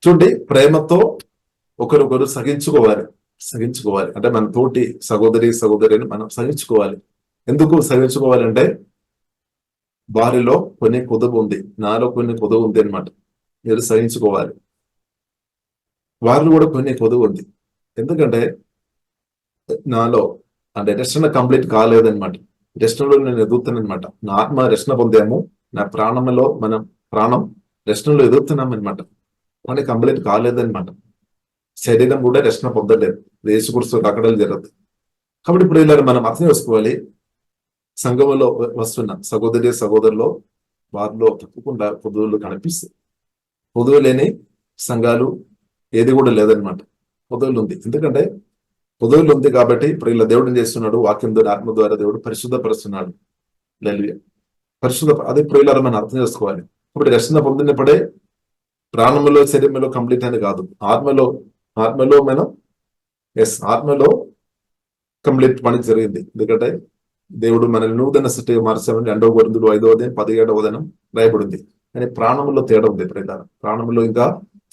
చూడండి, ప్రేమతో ఒకరొకరు సహించుకోవాలి అంటే మన తోటి సహోదరిని మనం సహించుకోవాలి. ఎందుకు సహించుకోవాలంటే వారిలో కొన్ని కొదువు ఉంది, నాలో కొన్ని కొదువు ఉంది అనమాట. మీరు సహించుకోవాలి. వారిలో కూడా కొన్ని కొదువు ఉంది. ఎందుకంటే నాలో అంటే రక్షణ కంప్లీట్ కాలేదనమాట. రక్షణలో నేను ఎదుగుతాను అనమాట. నా ఆత్మ రక్షణ పొందాము, నా ప్రాణం రక్షణలో ఎదుగుతున్నాం అనమాట. కానీ కంప్లీట్ కాలేదనమాట. శరీరం కూడా రక్షణ పొందలేదు. యేసుక్రీస్తు అక్కడ జరగదు. కాబట్టి ఇప్పుడు ఇలా మనం అర్థం చేసుకోవాలి. సంఘంలో వస్తున్న సహోదరులో వారిలో తప్పకుండా పొదువులు కనిపిస్తాయి. పొదువు లేని సంఘాలు ఏది కూడా లేదనమాట. పొదువులు ఉంది. ఎందుకంటే పొదువులు ఉంది కాబట్టి ఇప్పుడు ఇలా దేవుడు చేస్తున్నాడు. వాక్యం ద్వారా ఆత్మ ద్వారా దేవుడు పరిశుద్ధపరుస్తున్నాడు. అది ఇప్పుడు ఇలా మనం అర్థం చేసుకోవాలి. ఇప్పుడు రక్షణ పొందినప్పుడే ప్రాణములో శరీరంలో కంప్లీట్ అని కాదు, ఆత్మలో మనం ఆత్మలో కంప్లీట్ పని జరిగింది. ఎందుకంటే దేవుడు మనల్ని నూతన సృష్టిగా మార్చామని 2 కొరింథీయులు 5వ అధ్యాయం 17వ వచనం రాయబడింది. కానీ ప్రాణములో తేడా ఉంది. ప్రాణములో ఇంకా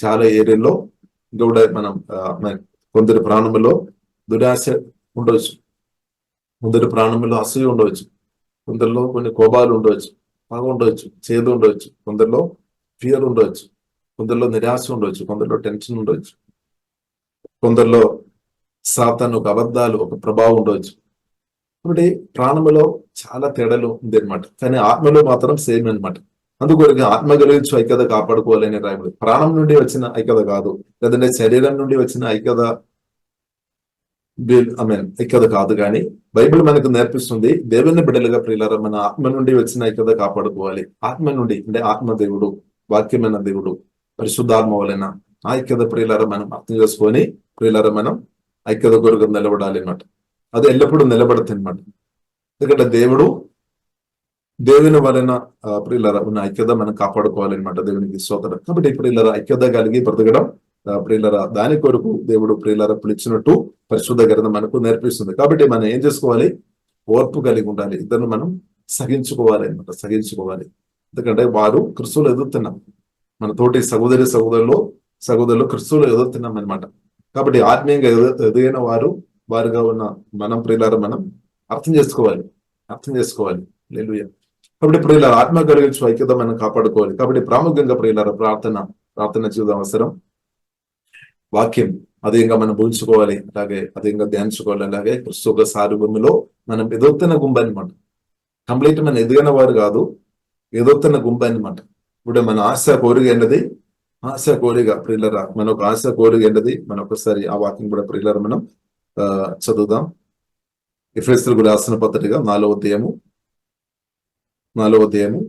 చాలా ఏరియాల్లో కూడా మనం కొందరి ప్రాణములో దురాశ ఉండవచ్చు, కొందరి ప్రాణములో అసూయ ఉండవచ్చు, కొందరిలో కొన్ని కోపాలు ఉండవచ్చు, పగ ఉండవచ్చు, చేదు ఉండవచ్చు, కొందరిలో ఫియర్ ఉండవచ్చు, కొందరిలో నిరాశ ఉండవచ్చు, కొందరిలో టెన్షన్ ఉండవచ్చు, కొందరిలో సాతాను ఒక అబద్ధాలు ఒక ప్రభావం ఉండవచ్చు. కాబట్టి ప్రాణములో చాలా తేడాలు ఉంది అనమాట. కానీ ఆత్మలో మాత్రం సేమ్ అనమాట. అందుకొరకు ఆత్మ గురించి ఐక్యత కాపాడుకోవాలని రాయబడి. ప్రాణం నుండి వచ్చిన ఐక్యత కాదు, లేదంటే శరీరం నుండి వచ్చిన ఐక్యత కాదు. కానీ బైబిల్ మనకు నేర్పిస్తుంది, దేవుని బిడ్డలుగా ప్రియులారా మన ఆత్మ నుండి వచ్చిన ఐక్యత కాపాడుకోవాలి. ఆత్మ నుండి అంటే ఆత్మదేవుడు, వాక్యమైన దేవుడు, పరిశుద్ధాత్మ వలన ఆ ఐక్యత ప్రియులారా మనం అర్థం చేసుకొని ప్రియులారా మనం ఐక్యత కొరకు నిలబడాలి అన్నమాట. అది ఎల్లప్పుడూ నిలబడుతుంది అనమాట. ఎందుకంటే దేవుని వలన ప్రియులారా ఉన్న ఐక్యత మనం కాపాడుకోవాలన్నమాట. దేవునికి స్తోత్రం. కాబట్టి ప్రియులారా ఐక్యత కలిగి బ్రతకడం ప్రియులారా దాని కొరకు దేవుడు ప్రియులారా పిలిచినట్టు పరిశుద్ధ గ్రంథం మనకు నేర్పిస్తుంది. కాబట్టి మనం ఏం చేసుకోవాలి? ఓర్పు కలిగి ఉండాలి. ఇద్దరు మనం సహించుకోవాలి అనమాట. ఎందుకంటే వారు క్రిస్తువులు ఎదుగుతున్నాం. మన తోటి సహోదరులు క్రిస్తువులు ఎదుగుతున్నాం అనమాట. కాబట్టి ఆత్మీయంగా ఎదిగిన వారుగా ఉన్న మనం ప్రియులారా మనం అర్థం చేసుకోవాలి. హల్లెలూయా. కాబట్టి ప్రియులారా ఆత్మ కలిగించు ఐక్యత మనం కాపాడుకోవాలి. కాబట్టి ప్రాముఖ్యంగా ప్రియులారా ప్రార్థన జీవితం అవసరం. వాక్యం అధికంగా మనం భూల్చుకోవాలి, అలాగే అధికంగా ధ్యానించుకోవాలి. అలాగే క్రిస్తు సారూప్యములో మనం ఎదుగుతున్న గుంపు అనమాట. కంప్లీట్ మనం ఎదిగిన వారు కాదు, ఎదుగుతున్న గుంపు అనమాట. ఇప్పుడు మన ఆశ కోరిక ప్రియులరా మన ఒక ఆశ కోరిక ఏంటది? మనం ఒకసారి ఆ వాక్యం కూడా ప్రియులరా మనం చదువుదాం. ఎఫెసీయులకు రాసిన పత్రిక 4వ అధ్యాయము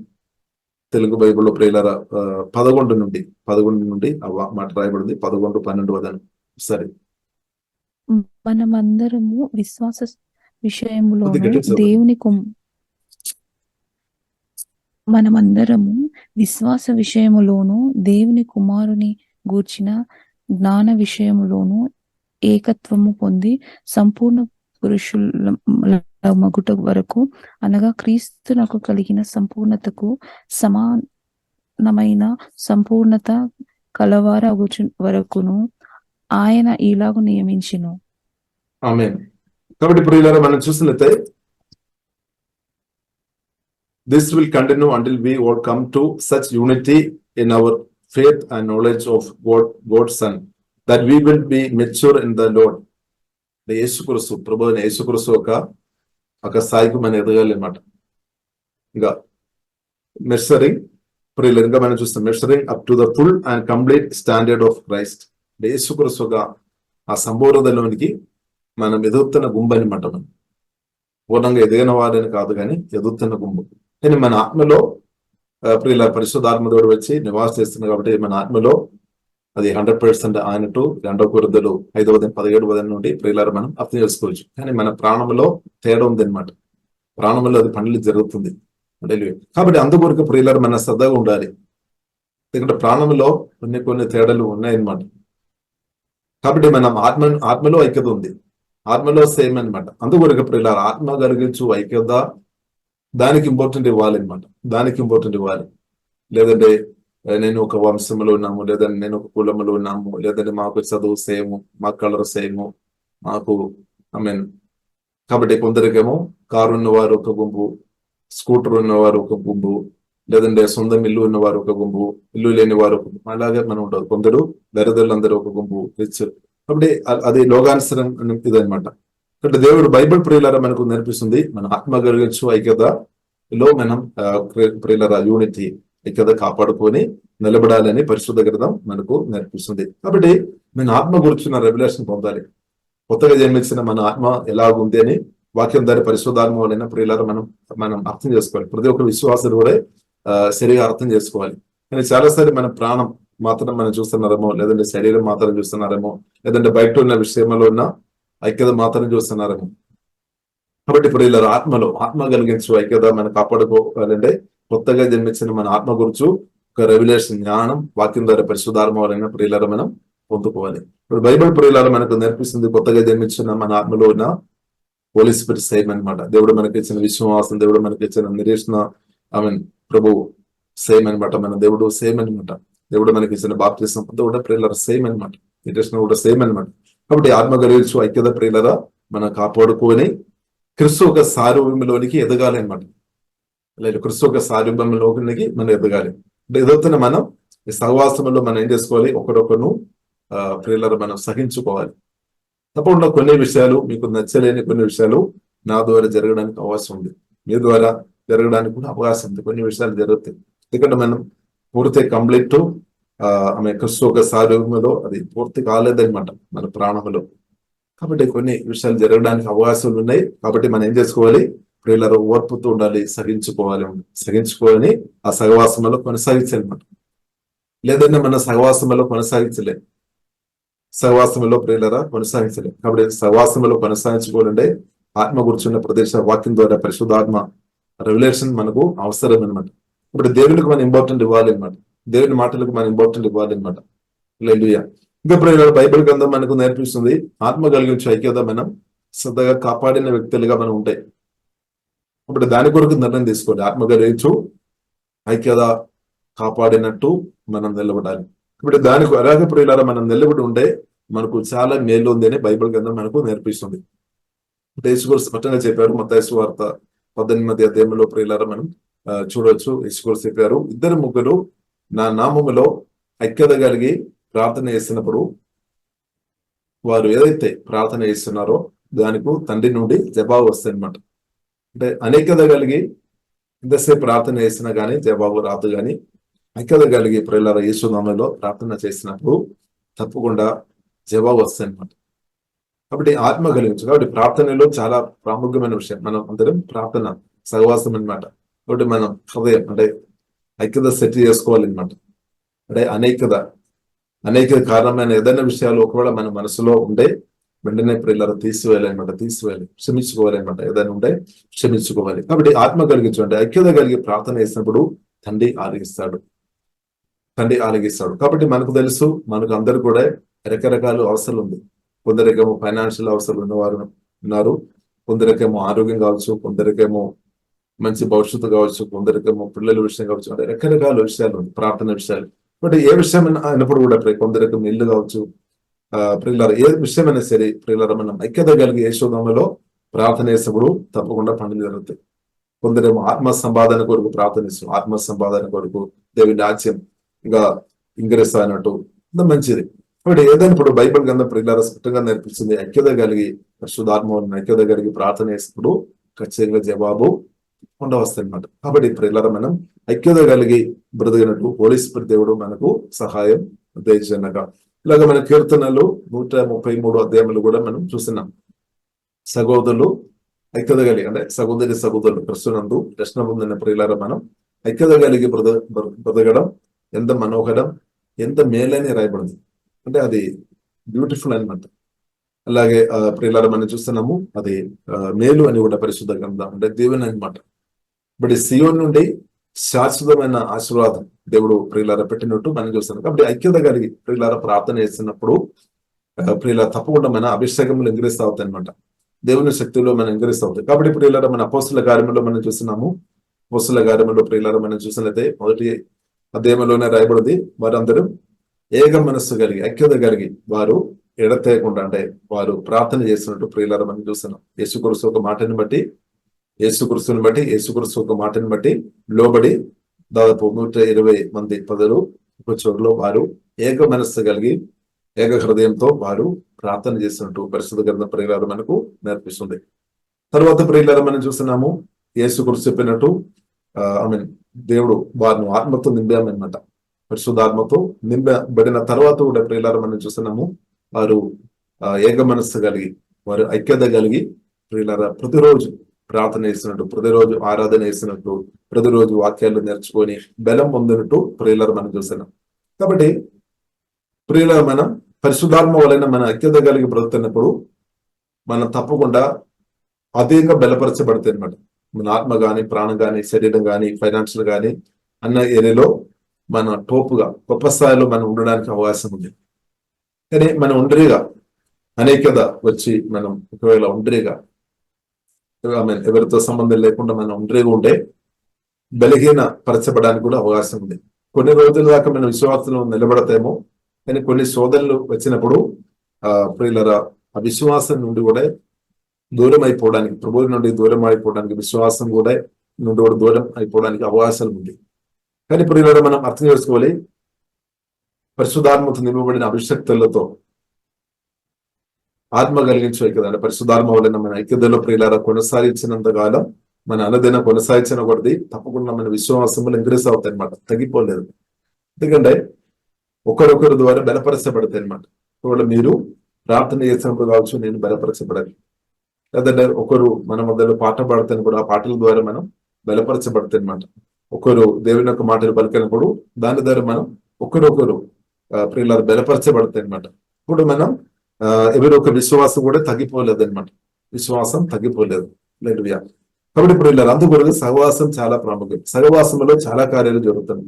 తెలుగు బైబిల్లో ప్రియులరా 11 నుండి ఆ మాట రాయబడింది. 11, 12 వదనం. సరే, మనమందరము విశ్వాస విషయములోను దేవుని కుమారుని గూర్చిన జ్ఞాన విషయములోను ఏకత్వము పొంది సంపూర్ణ పురుషుల మగుట వరకు, అనగా క్రీస్తునకు కలిగిన సంపూర్ణతకు సమానమైన సంపూర్ణత కలవారగు వరకును ఆయన ఇలాగు నియమించును. ఆమేన్. కాబట్టి ప్రియులారా మనం చూసినట్లయితే this will continue until we all come to such unity in our faith and knowledge of God's Son, that we will be mature in the Lord. యేసుక్రీస్తు ప్రభు అయిన యేసుక్రీస్తు ఒక స్థాయికి మనం ఎదగాలి అన్నమాట. ఇంకా మెషరింగ్ ప్రియులు ఇంకా మనం చూస్తాం, measuring up to the full and complete standard of Christ. యేసుక్రీస్తు ఆ సంపూర్ణతలోనికి మనం ఎదుగుతున్న గుంపు అనమాట. మనం పూర్ణంగా ఎదిగిన వాడని కాదు, కానీ ఎదుగుతున్న గుంపు. కానీ మన ఆత్మలో ప్రియుల పరిశుద్ధాత్మతోడు వచ్చి నివాస చేస్తుంది కాబట్టి మన ఆత్మలో అది 100% ఆయనటు 2 కొరింథీయులు 5:17 నుండి ప్రియులారా మనం అర్థం చేసుకోవచ్చు. కానీ మన ప్రాణంలో తేడా ఉంది అనమాట. ప్రాణంలో అది పనులు జరుగుతుంది కాబట్టి అందుకొరకు ప్రియులారా మన శ్రద్ధగా ఉండాలి. ఎందుకంటే ప్రాణంలో కొన్ని తేడాలు ఉన్నాయన్నమాట. కాబట్టి మనం ఆత్మలో ఐక్యత ఉంది, ఆత్మలో సేమ్ అనమాట. అందుకొరకు ప్రియులారా ఆత్మ కలిగించు ఐక్యత దానికి ఇంపార్టెంట్ ఇవ్వాలి అనమాట. దానికి ఇంపార్టెంట్ ఇవ్వాలి. లేదంటే నేను ఒక వంశంలో ఉన్నాము, లేదంటే నేను ఒక కులంలో ఉన్నాము, లేదంటే మాకు చదువు సేము, మా కలర్ సేము, మాకు కాబట్టి కొందరికేమో కారు ఉన్నవారు ఒక గుంపు, స్కూటర్ ఉన్నవారు ఒక గుంపు, లేదంటే సొంతం ఇల్లు ఉన్నవారు ఒక గుంపు, ఇల్లు లేని వారు ఒక గుంపు. అలాగే మనం ఉండదు. కొందరు దరిద్రులందరూ ఒక గుంపు, రిచ్. కాబట్టి అది లోకానుసరం ఇదనమాట. కాబట్టి దేవుడు బైబిల్ ప్రియులారా మనకు నేర్పిస్తుంది మన ఆత్మ కలిగించు ఐక్యతలో మనం ప్రియులారా యూనిటీ ఐక్యత కాపాడుకొని నిలబడాలని పరిశుద్ధ గ్రంథం మనకు నేర్పిస్తుంది. కాబట్టి మన ఆత్మ గురించిన రెవల్యూషన్ పొందాలి. కొత్తగా జన్మించిన మన ఆత్మ ఎలాగుంది అని వాక్యం దాని పరిశుద్ధాత్మ వలన ప్రియులారా మనం అర్థం చేసుకోవాలి. ప్రతి ఒక్క విశ్వాసులు కూడా సరిగా అర్థం చేసుకోవాలి. కానీ చాలాసారి మన ప్రాణం మాత్రం మనం చూస్తున్నారేమో, లేదంటే శరీరం మాత్రం చూస్తున్నారేమో, లేదంటే బయట ఉన్న విషయంలో ఉన్న ఐక్యత మాత్రం చూస్తున్నారేమో. కాబట్టి ప్రియులారా ఆత్మ కలిగించు ఐక్యత మనం కాపాడుకోవాలంటే కొత్తగా జన్మించిన మన ఆత్మ గురించి ఒక రెవల్యూషన్ జ్ఞానం వాక్యం ద్వారా పరిశుద్ధాత్మ వలన ప్రియులారా మనం పొందుకోవాలి. ఇప్పుడు బైబిల్ ప్రియులారా మనకు నేర్పిస్తుంది కొత్తగా జన్మించిన మన ఆత్మలో ఉన్న హోలీ స్పిరిట్ సేమ్ అనమాట. దేవుడు మనకి ఇచ్చిన విశ్వాసం, దేవుడు మనకి ఇచ్చిన నిరీక్షణ, ప్రభు సేమ్ అనమాట. మన దేవుడు సేమ్ అనమాట. దేవుడు మనకి ఇచ్చిన బాప్తిసం కూడా ప్రియులారా సేమ్ అనమాట. నిరీక్షణ కూడా సేమ్ అనమాట. కాబట్టి ఆత్మ కలిగించు ఐక్యత ప్రియులారా మనం కాపాడుకొని క్రీస్తు ఒక సారూప్యంలోనికి ఎదగాలి అనమాట. లేదు క్రీస్తు ఒక సారూప్యంలోకి మనం ఎదగాలి. అంటే ఎదుగుతున్న మనం ఈ సహవాసంలో మనం ఏం చేసుకోవాలి, ఒకరొకరు ప్రియులారా మనం సహించుకోవాలి. తప్పకుండా కొన్ని విషయాలు మీకు నచ్చలేని కొన్ని విషయాలు నా ద్వారా జరగడానికి అవకాశం ఉంది, మీ ద్వారా జరగడానికి కూడా అవకాశం ఉంది. కొన్ని విషయాలు జరుగుతాయి. ఎందుకంటే మనం పూర్తి కంప్లీట్ క్రీస్తు ఒక సారూప్యంలో అది పూర్తి కాలేదనమాట మన ప్రాణంలో. కాబట్టి కొన్ని విషయాలు జరగడానికి అవకాశాలు ఉన్నాయి. కాబట్టి మనం ఏం చేసుకోవాలి, ప్రియులారా ఓర్పుతూ ఉండాలి, సహించుకోవాలని ఆ సహవాసంలో కొనసాగించాలన్నమాట. లేదంటే మన సహవాసంలో కొనసాగించలేదు, సహవాసంలో ప్రియులారా కొనసాగించలేదు. కాబట్టి సహవాసంలో కొనసాగించుకోవాలంటే ఆత్మ కూర్చున్న ప్రదేశ వాక్యం ద్వారా పరిశుద్ధాత్మ రెవల్యూషన్ మనకు అవసరం అనమాట. ఇప్పుడు దేవునికి మనం ఇంపార్టెంట్ ఇవ్వాలి అనమాట. దేవుని మాటలకు మనం ఇంపార్టెంట్ ఇవ్వాలి అనమాట. హల్లెలూయా. ఇంకా ప్రియులారా బైబిల్ గ్రంథం మనకు నేర్పిస్తుంది ఆత్మ కలిగించే ఐక్యత మనం శ్రద్ధగా కాపాడిన వ్యక్తులుగా మనం ఉంటాయి. ఇప్పుడు దాని కొరకు నిర్ణయం తీసుకోండి. ఆత్మ కలిగించు ఐక్యత కాపాడినట్టు మనం నిలబడాలి. ఇప్పుడు దానికి అలాగే ప్రియులారా మనం నిలబడి ఉంటే మనకు చాలా మేలు ఉంది అని బైబిల్ గ్రంథం మనకు నేర్పిస్తుంది. యేసు స్పష్టంగా చెప్పారు. మత్తయి సువార్త 18వ అధ్యాయంలో ప్రియులారా మనం చూడవచ్చు. యేసు చెప్పారు, 2-3 నా నామములో ఐక్యత కలిగి ప్రార్థన చేసినప్పుడు వారు ఏదైతే ప్రార్థన చేస్తున్నారో దానికి తండ్రి నుండి జవాబు వస్తాయి అనమాట. అంటే అనేకత కలిగి ఎంతసేపు ప్రార్థన చేసినా కానీ జవాబు రాదు. కానీ ఐక్యత కలిగి ప్రియులారా యేసు నామములో ప్రార్థన చేసినప్పుడు తప్పకుండా జవాబు వస్తాయి అనమాట. కాబట్టి ఆత్మ కలిగించు. కాబట్టి ప్రార్థనలో చాలా ప్రాముఖ్యమైన విషయం. మనం అందరం ప్రార్థన సహవాసం అనమాట. కాబట్టి మనం హృదయం అంటే ఐక్యత సెట్ చేసుకోవాలన్నమాట. అంటే అనేక కారణమైన ఏదైనా విషయాలు ఒకవేళ మన మనసులో ఉంటే వెంటనే ప్రియులారా తీసివేయాలి, క్షమించుకోవాలన్నమాట. ఏదైనా ఉంటే క్షమించుకోవాలి. కాబట్టి ఆత్మ కలిగించు అంటే ఐక్యత కలిగి ప్రార్థన చేసినప్పుడు తండ్రి ఆలగిస్తాడు. కాబట్టి మనకు తెలుసు, మనకు అందరు కూడా రకరకాల అవసరాలు ఉంది. కొందరికేమో ఫైనాన్షియల్ అవసరాలు ఉన్నవారు ఉన్నారు, కొందరికేమో ఆరోగ్యం కావచ్చు, కొందరికేమో మంచి భవిష్యత్తు కావచ్చు, కొందరికేమో పిల్లల విషయం కావచ్చు. అంటే రకరకాల విషయాలు ఉంది, ప్రార్థన విషయాలు. బట్ ఏ విషయం అయినప్పుడు కూడా కొందరికి ఇల్లు కావచ్చు, ప్రియులారా ఏ విషయమైనా సరే ప్రియులారా మనం ఐక్యత కలిగి యేసు నామములో ప్రార్థన చేసినప్పుడు తప్పకుండా పనులు జరుగుతాయి. కొందరేమో ఆత్మ సంపాదన కొరకు ప్రార్థనిస్తాం, ఆత్మ సంపాదన కొరకు దేవుని రాజ్యం ఇంకా ఇంకరిస్తా అన్నట్టు మంచిది. కాబట్టి ఏదైనా ఇప్పుడు బైబిల్ గ్రంథం ప్రియులారా స్పష్టంగా నేర్పిస్తుంది, ఐక్యత కలిగి పరిశుద్ధాత్మను ఐక్యత కలిగి ప్రార్థన చేసినప్పుడు ఖచ్చితంగా జవాబు ఉండవస్తాయి అన్నమాట. కాబట్టి ప్రియులారా మనం ఐక్యత కలిగి బ్రతికినట్టు హోలీ స్పిరిట్ దేవుడు మనకు సహాయం దయచేయనగా. ఇలాగ మన కీర్తనలు 133 అధ్యాయములు కూడా మనం చూస్తున్నాం. సహోదరులు ఐక్యత కలిగి అంటే సహోదరులు క్రిస్తునందు రక్షణ పొందిన ప్రియులారా మనం ఐక్యత కలిగి బ్రతకడం ఎంత మనోహరం, ఎంత మేలని రాయబడింది అంటే అది బ్యూటిఫుల్ అనమాట. అలాగే ప్రియులారా మనం చూస్తున్నాము అది మేలు అని కూడా పరిశుద్ధ గ్రంథం అంటే దేవుని అనమాట. ఇప్పుడు సియోన్ నుండి శాశ్వతమైన ఆశీర్వాదం దేవుడు ప్రియులారా పెట్టినట్టు మనం చూస్తున్నాం. కాబట్టి ఐక్యత కలిగి ప్రియులారా ప్రార్థన చేస్తున్నప్పుడు ప్రియులారా తప్పకుండా మన అభిషేకములు ఎంకరేజ్ అవుతాయి అనమాట. దేవుని శక్తిలో మనం ఎంకరేజ్ అవుతాయి. కాబట్టి ప్రియులారా మన అపోస్తుల కార్యములో మనం చూస్తున్నాము. అపోస్తుల కార్యములో ప్రియులారా మనం చూసినట్లయితే మొదటి అధ్యాయంలోనే రాయబడింది, వారందరూ ఏక మనస్సు కలిగి ఐక్యత కలిగి వారు ఎడతేయకుండా అంటే వారు ప్రార్థన చేస్తున్నట్టు ప్రియులారా మనం చూస్తున్నాం. యేసుక్రీస్తు ఒక మాటని బట్టి యేసుక్రీస్తు ఒక మాటని బట్టి లోబడి దాదాపు 120 మంది ప్రజలు ఒక చోటులో వారు ఏక మనస్సు కలిగి ఏక హృదయంతో వారు ప్రార్థన చేస్తున్నట్టు పరిశుద్ధ గ్రంథం ప్రియులారా మనకు నేర్పిస్తుంది. తర్వాత ప్రియులారా మనం చూస్తున్నాము యేసుక్రీస్తు చెప్పినట్టు దేవుడు వారిని ఆత్మతో నింపామన్నమాట. పరిశుద్ధాత్మతో నింపబడిన తర్వాత కూడా ప్రియులారా మనం చూస్తున్నాము వారు ఏక మనస్సు కలిగి వారు ఐక్యత కలిగి ప్రియులారా ప్రతిరోజు ప్రార్థన చేస్తున్నట్టు, ప్రతిరోజు ఆరాధన చేస్తున్నట్టు, ప్రతిరోజు వాక్యాలు నేర్చుకొని బలం పొందినట్టు ప్రియులారా మనం చూస్తున్నాం. కాబట్టి ప్రియులారా మనం పరిశుద్ధాత్మ వలన మన ఐక్యత కలిగి బ్రతుకుతున్నప్పుడు మనం తప్పకుండా అధికంగా బలపరచబడతాయి అనమాట. మన ఆత్మ గాని, ప్రాణం గాని, శరీరం గాని, ఫైనాన్షియల్ గాని అన్న ఏరియాలో మన టోపుగా గొప్ప స్థాయిలో మనం ఉండడానికి అవకాశం ఉంది. కానీ మనం ఒంటరిగా అనేకత వచ్చి మనం ఒకవేళ ఒంటరిగా ఎవరితో సంబంధం లేకుండా మనం ఒంటరిగా ఉంటే బలహీన పరచబడానికి కూడా అవకాశం ఉంది. కొన్ని రోజుల దాకా మన విశ్వాసంలో నిలబడతామో, కానీ కొన్ని శోధనలు వచ్చినప్పుడు ప్రియులారా ఆ విశ్వాసం నుండి కూడా దూరం అయిపోవడానికి, ప్రభువు నుండి దూరం అయిపోవడానికి, విశ్వాసం కూడా నుండి కూడా దూరం అయిపోవడానికి అవకాశాలు ఉంది. కానీ ప్రియులారా మనం అర్థం చేసుకోవాలి, పరిశుద్ధాత్మతో నింపబడిన అభిషక్తులతో ఆత్మ కలిగించు ఐక్యత పరిశుద్ధాత్మ వలన మన ఐక్యతలో ప్రియులారా కొనసాగించినంత కాలం మన అనుదిన కొనసాగించిన కొద్ది తప్పకుండా మన విశ్వాసములు ఇంక్రీజ్ అవుతాయి అనమాట, తగ్గిపోలేదు. ఎందుకంటే ఒకరొకరు ద్వారా బలపరచబడతాయి అనమాట. ఒకవేళ మీరు ప్రార్థన చేసినప్పుడు కావచ్చు నేను బలపరచబడాలి, లేదంటే ఒకరు మన మధ్యలో పాట పాడితే కూడా ఆ పాటల ద్వారా మనం బలపరచబడతాయి అనమాట. ఒకరు దేవుని యొక్క మాటలు పలికినప్పుడు దాని ద్వారా మనం ఒకరొకరు ప్రియులారా బలపరచబడతాయి అనమాట. ఇప్పుడు మనం ఎవరి ఒక విశ్వాసం కూడా తగ్గిపోలేదు అనమాట, విశ్వాసం తగ్గిపోలేదు. హల్లెలూయా. కాబట్టి ఇప్పుడు ఇలా అందుకొరకు సహవాసం చాలా ప్రాముఖ్యం. సహవాసంలో చాలా కార్యాలు జరుగుతుంది.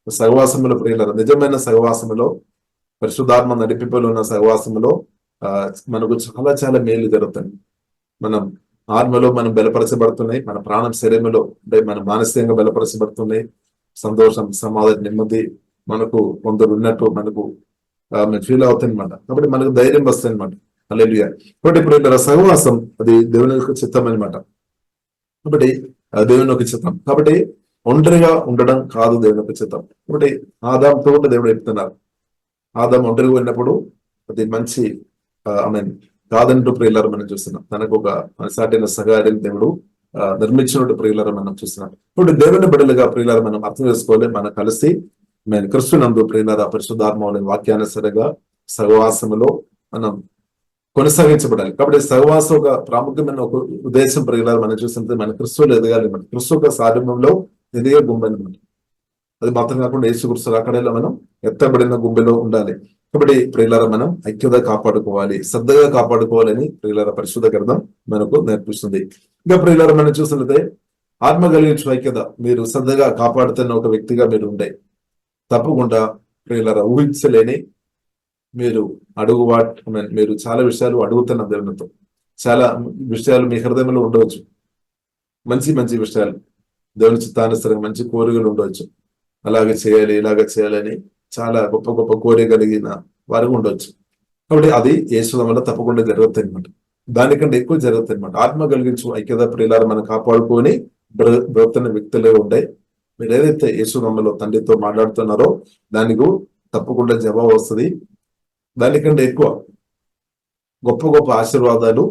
సహవాసంలో ప్రియులారా నిజమైన సహవాసంలో పరిశుద్ధాత్మ నడిపింపులో ఉన్న సహవాసంలో మనకు చాలా చాలా మేలు జరుగుతుంది. మనం ఆత్మలో మనం బలపరచబడుతున్నాయి, మన ప్రాణం శరీరంలో అంటే మన మానసికంగా బలపరచబడుతున్నాయి. సంతోషం, సమాధానం, నెమ్మది మనకు కొందరు ఉన్నట్టు మనకు ఫీల్ అవుతుంది అనమాట. కాబట్టి మనకు ధైర్యం వస్తుంది అనమాట. హల్లెలూయా. కాబట్టి ఇప్పుడు ఇలా సహవాసం అది దేవుని యొక్క చిత్తం అనమాట. కాబట్టి దేవుని యొక్క చిత్తం. కాబట్టి ఒంటరిగా ఉండడం కాదు దేవుని యొక్క చిత్తం. కాబట్టి ఆదాంతో కూడా దేవుడు చెప్తున్నారు, ఆదాం ఒంటరిగా ఉన్నప్పుడు అది మంచి కాదంటూ ప్రియులారా మనం చూస్తున్నాం. తనకు ఒక సాటిన సహాయం దేవుడు నిర్మించినట్టు ప్రియులారా మనం చూస్తున్నాం. ఇప్పుడు దేవుని బిడ్డలుగా ప్రియులారా మనం అర్థం చేసుకోవాలి, మనం కలిసి మేము క్రిస్తునందు ప్రియులారా పరిశుద్ధాత్మ వాక్యానుసారంగా సహవాసములో మనం కొనసాగించబడాలి. కాబట్టి సహవాసం ఒక ప్రాముఖ్యమైన ఒక ఉద్దేశం ప్రియులారా మనం చూస్తుంటే మన క్రిస్తువులు ఎదగాలి, మన క్రిస్తు యొక్క సారూప్యంలో ఎదిగే గుంబెని మనం, అది మాత్రం కాకుండా యేసుక్రీస్తు అక్కడేలా మనం ఎత్తబడిన గుంబెలో ఉండాలి. కాబట్టి ప్రియులారా మనం ఐక్యత కాపాడుకోవాలి, శ్రద్ధగా కాపాడుకోవాలని ప్రియులారా పరిశుద్ధ గ్రంథం మనకు నేర్పిస్తుంది. ఇంకా ప్రియులారా మనం చూసినట్లయితే ఆత్మ కలిగించు ఐక్యత మీరు శ్రద్ధగా కాపాడుతున్న ఒక వ్యక్తిగా మీరు ఉండే తప్పకుండా ప్రియులారా ఊహించలేని మీరు మీరు చాలా విషయాలు అడుగుతున్న దేవునితో, చాలా విషయాలు మీ హృదయంలో ఉండవచ్చు, మంచి మంచి విషయాలు దేవుని చిత్తానుసరంగా మంచి కోరికలు ఉండవచ్చు. అలాగే చేయాలి, ఇలాగ చేయాలని చాలా గొప్ప గొప్ప కోరిక కలిగిన వారు ఉండవచ్చు. కాబట్టి అది యేసు వల్ల తప్పకుండా జరుగుతుంది అనమాట. దానికంటే ఎక్కువ జరుగుతుంది అనమాట. ఆత్మ కలిగించు ఐక్యత ప్రియులారా మనం కాపాడుకొని బ్రతున్న వ్యక్తులే ఉంటాయి. మీరు ఏదైతే యేసునామములో తండ్రితో మాట్లాడుతున్నారో దానికి తప్పకుండా జవాబు వస్తుంది. దానికంటే ఎక్కువ గొప్ప గొప్ప ఆశీర్వాదాలు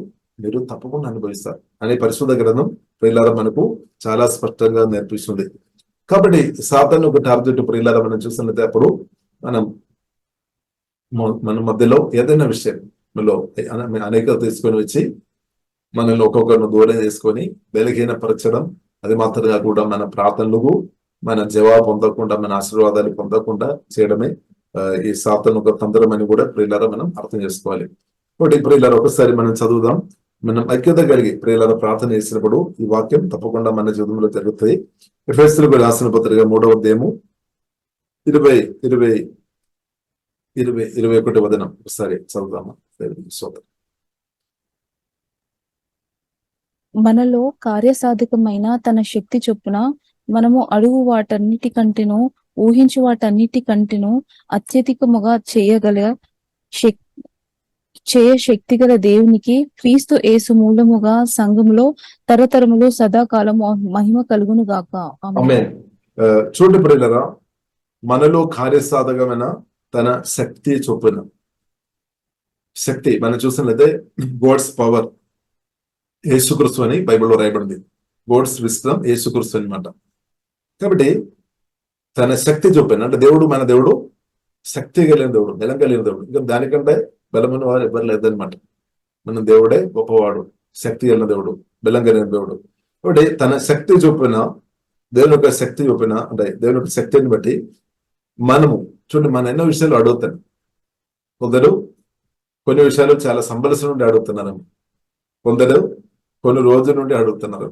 మీరు తప్పకుండా అనుభవిస్తారు అనే పరిశుద్ధ గ్రంథం ప్రియులారా మనకు చాలా స్పష్టంగా నేర్పిస్తుంది. కాబట్టి సాతాను ఒక టార్గెట్ ప్రియులారా మనం చూస్తున్నట్టు అప్పుడు మన మధ్యలో ఏదైనా విషయంలో అనేక తీసుకొని వచ్చి మనల్ని ఒక్కొక్కరిని దూరం చేసుకొని బలహీనపరచడం, అది మాత్రమే కూడా మన ప్రార్థనలకు మన జవాబు పొందకుండా, మన ఆశీర్వాదాలు పొందకుండా చేయడమే ఈ సాతాను ఒక తంత్రం అని కూడా ప్రియులారా మనం అర్థం చేసుకోవాలి. కాబట్టి ప్రియులారా ఒకసారి మనం చదువుదాం. మనం ఐక్యత కలిగి ప్రియులారా ప్రార్థన చేసినప్పుడు ఈ వాక్యం తప్పకుండా మన జీవితంలో జరుగుతాయి. ఎఫెసీయులకు రాసిన పత్రిక 3వ అధ్యాయము 21 వచనం ఒకసారి చదువుదామా? మనలో కార్యసాధకమైన తన శక్తి చొప్పున మనము అడుగు వాటన్నిటికంటేను ఊహించు వాటన్నిటికంటేను అత్యధికముగా శక్తి గల దేవునికి క్రీస్తు యేసు మూలముగా సంఘములో తరతరములు సదాకాలము మహిమ కలుగును గాక. ఆమేన్. చూడండి ప్రియులారా, మనలో కార్యసాధకమైన తన శక్తి చొప్పున, శక్తి మనం చూసినట్లయితే గాడ్స్ పవర్ యేసుక్రీస్తు అని బైబిల్లో రాయబడింది. గాడ్స్ విస్డమ్ యేసుక్రీస్తు అనమాట. కాబట్టి తన శక్తి చొప్పున, అంటే దేవుడు, మన దేవుడు శక్తి కలిగిన దేవుడు, బలం కలిగిన దేవుడు. ఇంకా దానికంటే బలమైన వారు ఎవరు లేదనమాట. మన దేవుడే గొప్పవాడు, శక్తి కలిగిన దేవుడు, బలం కలిగిన దేవుడు. కాబట్టి తన శక్తి చొప్పున, దేవుని యొక్క శక్తి చొప్పున, అంటే దేవుని యొక్క శక్తిని బట్టి మనము చూడండి, మన ఎన్నో విషయాలు అడుగుతాను. కొందరు కొన్ని విషయాలు చాలా సంబలసం నుండి అడుగుతున్నారు, కొందరు కొన్ని రోజుల నుండి అడుగుతున్నారు.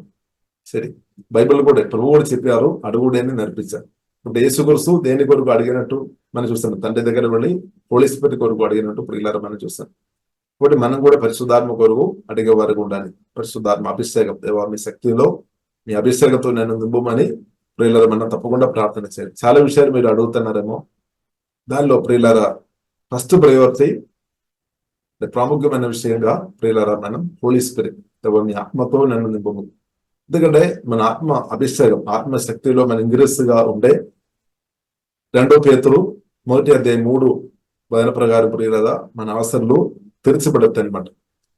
సరే, బైబిల్ కూడా ప్రభు కూడా చెప్పారు, అడుగుడని నేర్పించారు. ఇప్పుడు యేసుక్రీస్తు దేని కొరకు అడిగినట్టు మనం చూస్తాం, తండ్రి దగ్గర వెళ్ళి హోలీ స్పిరిట్ కొరకు అడిగినట్టు ప్రియులారా మనం చూస్తాం. కాబట్టి మనం కూడా పరిశుద్ధాత్మ కొరకు అడిగే వారికి ఉండాలి. పరిశుద్ధాత్మ అభిషేకం, దేవా మీ శక్తిలో మీ అభిషేకంతో నేను నింపమని ప్రియులారా మనం తప్పకుండా ప్రార్థన చేయాలి. చాలా విషయాలు మీరు అడుగుతున్నారేమో, దానిలో ప్రియులారా ఫస్ట్ ప్రయారిటీ ప్రాముఖ్యమైన విషయంగా ప్రియులారా మనం హోలీ స్పిరిట్, మీ ఆత్మతో నన్ను నింపము. ఎందుకంటే మన ఆత్మ అభిషేకం, ఆత్మ శక్తిలో మన ఇంగ్రెస్గా ఉండే 2 పేతురు 1వ అధ్యాయం 3 వచన ప్రకారం ప్రియులారా మన అవసరాలు తెరిచిపడతాయి అనమాట.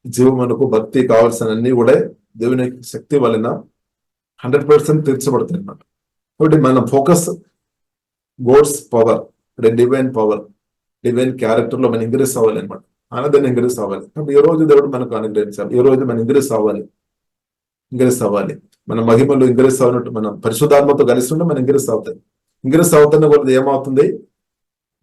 జీవమునకు భక్తి కావాల్సిన అన్ని కూడా దేవుని శక్తి వలన 100% తెరిచిపడతాయి అనమాట. కాబట్టి మన focus god's power, divine power, divine character లో మనం ఇంగ్రెస్ అవ్వాలి అనమాట. ఆనందాన్ని ఇంగ్రెస్ అవ్వాలి. కాబట్టి ఈ రోజు దేవుడు మనకు అనుగ్రహించాలి. ఈ రోజు మనం ఇంగ్రెస్ అవ్వాలి. మన మహిమలో ఇంగ్రెస్ అవ్వనట్టు, మనం పరిశుద్ధాత్మతో కలిసి ఉంటే మనం ఇంగ్రెస్ అవుతాయి. ఇంగ్రెస్ అవుతున్న కొద్ది ఏమవుతుంది,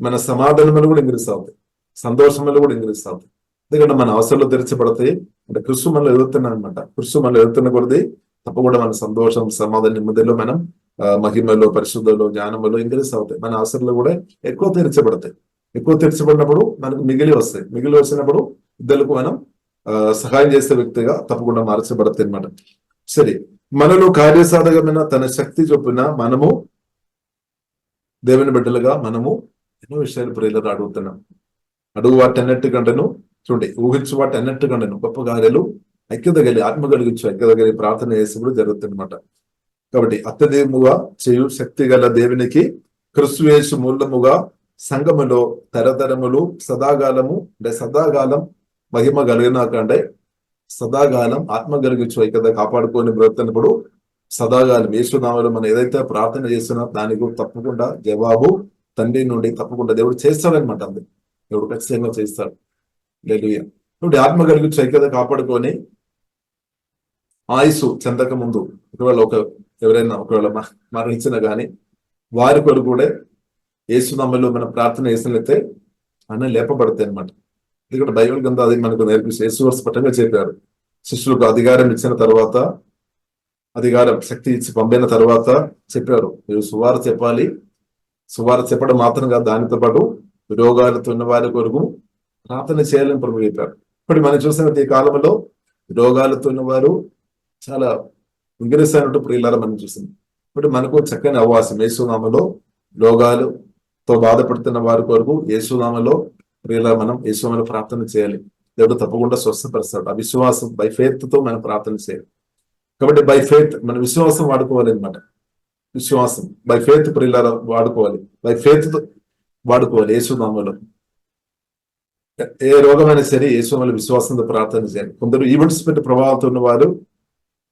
మన సమాధానములు కూడా ఇంగ్రెస్ అవుతాయి, సంతోషములు కూడా ఇంగ్రెస్ అవుతాయి. ఎందుకంటే మన అవసరాలు తెరిచిపడతాయి. అంటే క్రిస్తు మనలో ఎదుగుతున్నాం అనమాట. క్రిస్తు మనలో ఎదుగుతున్న కొద్ది తప్పకుండా మన సంతోషం, సమాధానం, నెమ్మదిలో మనం మహిమలో, పరిశుద్ధలో, జ్ఞానములో ఇంగ్రెస్ అవుతాయి. మన అవసరాలు కూడా ఎక్కువ తెరిచబడతాయి. ఎక్కువ తెరిచబడినప్పుడు మనకు మిగిలి వస్తాయి. మిగిలి వచ్చినప్పుడు ఇద్దరికి మనం సహాయం చేసే వ్యక్తిగా తప్పకుండా మార్చబడతాయి అనమాట. సరే, మనలో కార్యసాధకమైన తన శక్తి చొప్పున మనము దేవుని బిడ్డలుగా మనము ఎన్నో విషయాలు ప్రియులను అడుగుతున్నాం. అడుగు వాటి అన్నిటికంటేను చూడండి, ఊహించు వాటి అన్నిటికంటేను గొప్ప కార్యాలు ఐక్యత కలిగి, ఆత్మ కలిగించు ఐక్యత కలిగి ప్రార్థన చేసినప్పుడు జరుగుతుంది అనమాట. కాబట్టి అత్యధికముగా చేయు శక్తి గల దేవునికి క్రీస్తు యేసు మూలముగా సంఘములో తరతరములు సదాకాలము, అంటే సదాకాలం మహిమ కలిగిన కంటే సదాకాలం ఆత్మ కలిగించు ఐక్యత కాపాడుకొని బ్రతున్నప్పుడు సదాకాలం యేసునామములో మనం ఏదైతే ప్రార్థన చేస్తున్నా దానికి తప్పకుండా జవాబు తండ్రి నుండి తప్పకుండా దేవుడు చేస్తాడనమాట. అంతే, దేవుడు ఖచ్చితంగా చేస్తాడు. హల్లెలూయా. ఇప్పుడు ఆత్మ కలిగించు ఐక్యత కాపాడుకొని ఆయుసు చెందక ముందు ఒకవేళ ఎవరైనా మరణించినా కానీ వారి కొరకు కూడా యేసునామములో మనం ప్రార్థన చేసినట్లయితే అన్న లేపబడతాయి అనమాట. ఎందుకంటే బైబిల్ గ్రంథం అది మనకు నేర్పిస్తే యేసు స్పష్టంగా చెప్పారు. శిష్యులకు అధికారం ఇచ్చిన తర్వాత, అధికారం శక్తి ఇచ్చి పంపిన తర్వాత చెప్పారు, మీరు సువార్త చెప్పాలి. సువార్త చెప్పడం మాత్రం కాదు, దానితో పాటు రోగాలతో ఉన్న వారి కొరకు ప్రార్థన చేయాలని ప్రభు చెప్పారు. ఇప్పుడు మనం చూసిన ఈ కాలంలో రోగాలతో ఉన్నవారు చాలా ఇంగ్రెస్ అయినట్టు ప్రియులారా మనం చూసింది. ఇప్పుడు మనకు చక్కని అవకాశం యేసునామములో రోగాలతో బాధపడుతున్న వారి కొరకు యేసునామములో ప్రియులారా మనం యేసునామములో ప్రార్థన చేయాలి. దేవుడు తప్పకుండా స్వస్థపరుస్తాడు. ఆ విశ్వాసం బై ఫెయిత్ తో మనం ప్రార్థన చేయాలి. కాబట్టి బై ఫెయిత్ మన విశ్వాసం వాడుకోవాలి అనమాట. విశ్వాసం బై ఫెయిత్ ప్రియులారా వాడుకోవాలి. బై ఫెయిత్ తో వాడుకోవాలి. యేసు నామములో ఏ రోగమైనా సరే యేసు నామములో విశ్వాసంతో ప్రార్థన చేయాలి. కొందరు ఈవెంట్ స్పిరిట్ ప్రభావంతో ఉన్న వారు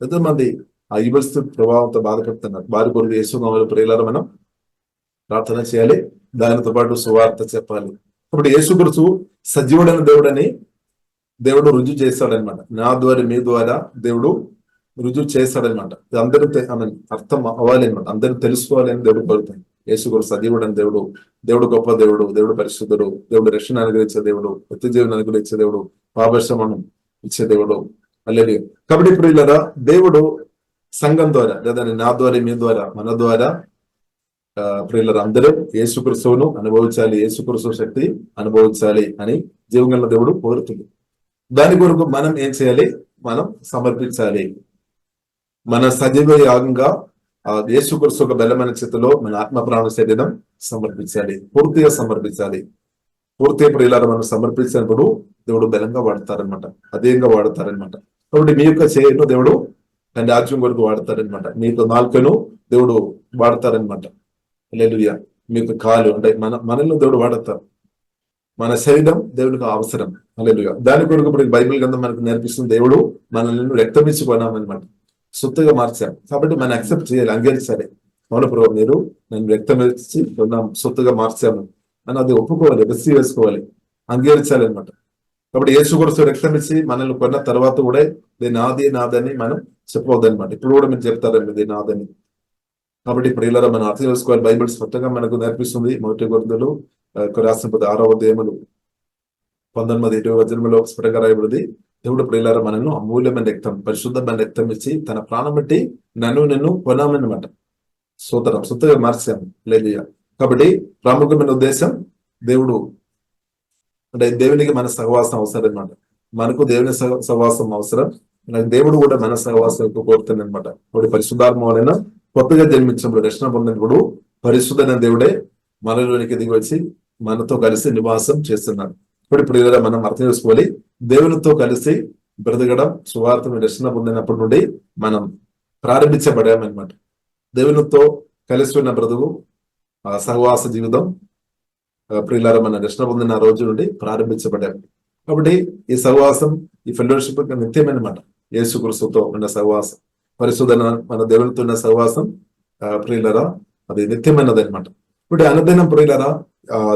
ఎంతోమంది ఆ ఈవెంట్ స్పిరిట్ ప్రభావంతో బాధపడుతున్నారు. వారి కొరకు యేసు నామములో ప్రియులారా మనం ప్రార్థన చేయాలి. దానితో పాటు సువార్త చెప్పాలి. ఇప్పుడు యేసుక్రీస్తు సజీవుడైన దేవుడని దేవుడు రుజువు చేస్తాడనమాట. నా ద్వారా మీ ద్వారా దేవుడు రుజువు చేస్తాడనమాట. అందరూ అర్థం అవ్వాలి అనమాట. అందరూ తెలుసుకోవాలి అని దేవుడు కోరుతాడు. యేసుక్రీస్తు సజీవుడైన దేవుడు, దేవుడు గొప్ప దేవుడు, దేవుడు పరిశుద్ధుడు, దేవుడు రక్షణ అనుగ్రహించే దేవుడు, నిత్య జీవనం అనుగ్రహించే దేవుడు, పాపక్షమాపణ ఇచ్చే దేవుడు. హల్లెలూయా. కాబట్టి ఇప్పుడు ఇలా దేవుడు సంఘం ద్వారా లేదా నా ద్వారా మీ ద్వారా మన ద్వారా ప్రియులారా అందరూ యేసుక్రీస్తువును అనుభవించాలి, యేసుక్రీస్తు శక్తి అనుభవించాలి అని జీవగల దేవుడు కోరుతుంది. దాని కొరకు మనం ఏం చేయాలి? మనం సమర్పించాలి. మన సజీవ యాగంగా యేసుక్రీస్తు ఒక బలమైన చేతిలో మన ఆత్మ ప్రాణ శరీరం సమర్పించాలి. పూర్తిగా సమర్పించాలి. పూర్తిగా ప్రియులారా మనం సమర్పించినప్పుడు దేవుడు బలంగా వాడతారనమాట, అదేంగా వాడతారనమాట. కాబట్టి మీ యొక్క చేయను దేవుడు తన రాజ్యం కొరకు వాడతారనమాట. మీ యొక్క నాలుకను దేవుడు వాడతారనమాట. హల్లెలూయా. మీకు కాలు అంటే మనల్ని దేవుడు వాడతారు. మన శరీరం దేవుడికి అవసరం. హల్లెలూయా. దాని కొరకు ఇప్పుడు బైబిల్ గ్రంథం మనకు నేర్పిస్తుంది. దేవుడు మనల్ని రక్తం ఇచ్చి కొనామన్నమాట, సొత్తుగా మార్చాం. కాబట్టి మనం యాక్సెప్ట్ చేయాలి, అంగీకరించాలి. అవును ప్రభు, మీరు నన్ను రక్తం ఇచ్చి కొన్నాం, సొత్తుగా మార్చాము అని అది ఒప్పుకోవాలి, రిసీవ్ చేసుకోవాలి, అంగీకరించాలి అనమాట. కాబట్టి యేసుక్రీస్తు రక్తం ఇచ్చి మనల్ని కొన్న తర్వాత కూడా ఇది నాది నాదని మనం చెప్పవద్దు అనమాట. ఇప్పుడు కూడా మీరు చెప్తారండి ఇది నాదని. కాబట్టి ఇప్పుడు ఇలా మనం అర్థం చేసుకోవాలి. బైబిల్ స్పష్టంగా మనకు నేర్పిస్తుంది. 1 కొరింథీయులు రాసిన 6వ అధ్యాయములు 19-20 వచనములో స్పష్టంగా రాయబడింది. దేవుడు ప్రియులారా మనల్ని అమూల్యమైన రక్తం, పరిశుద్ధమైన రక్తం ఇచ్చి తన ప్రాణం బట్టి నిన్ను కొనామన్నమాట. సూత్రం సొత్తుగా మార్చాము. హల్లెలూయా. కాబట్టి ప్రాముఖ్యమైన ఉద్దేశం దేవుడు అంటే దేవునికి మన సహవాసం అవసరం అనమాట. మనకు దేవుని సహవాసం అవసరం. దేవుడు కూడా మన సహవాసం కోరుతుంది అనమాట. ఇప్పుడు పరిశుద్ధాత్మ వలన కొత్తగా జన్మించినప్పుడు రక్షణ పొందినప్పుడు పరిశుద్ధమైన దేవుడే మనలోనికి దిగి వచ్చి మనతో కలిసి నివాసం చేస్తున్నాడు. ఇప్పుడు ఇలా మనం అర్థం చేసుకోవాలి. దేవునితో కలిసి బ్రతకడం, సువార్తను రక్షణ పొందినప్పటి నుండి మనం ప్రారంభించబడామన్నమాట. దేవునితో కలిసి ఉన్న బ్రతుకు సహవాస జీవితం ప్రియులారా మన రక్షణ పొందిన రోజు నుండి ప్రారంభించబడ్డాము. కాబట్టి ఈ సహవాసం, ఈ ఫెలోషిప్ నిత్యమైనమాట. యేసుక్రీస్తుతో ఉన్న సహవాసం, పరిశుద్ధన మన దేవునితో ఉన్న సహవాసం ప్రియులారా అది నిత్యమైనది అనమాట. ఇప్పుడు అనుదినం ప్రియులారా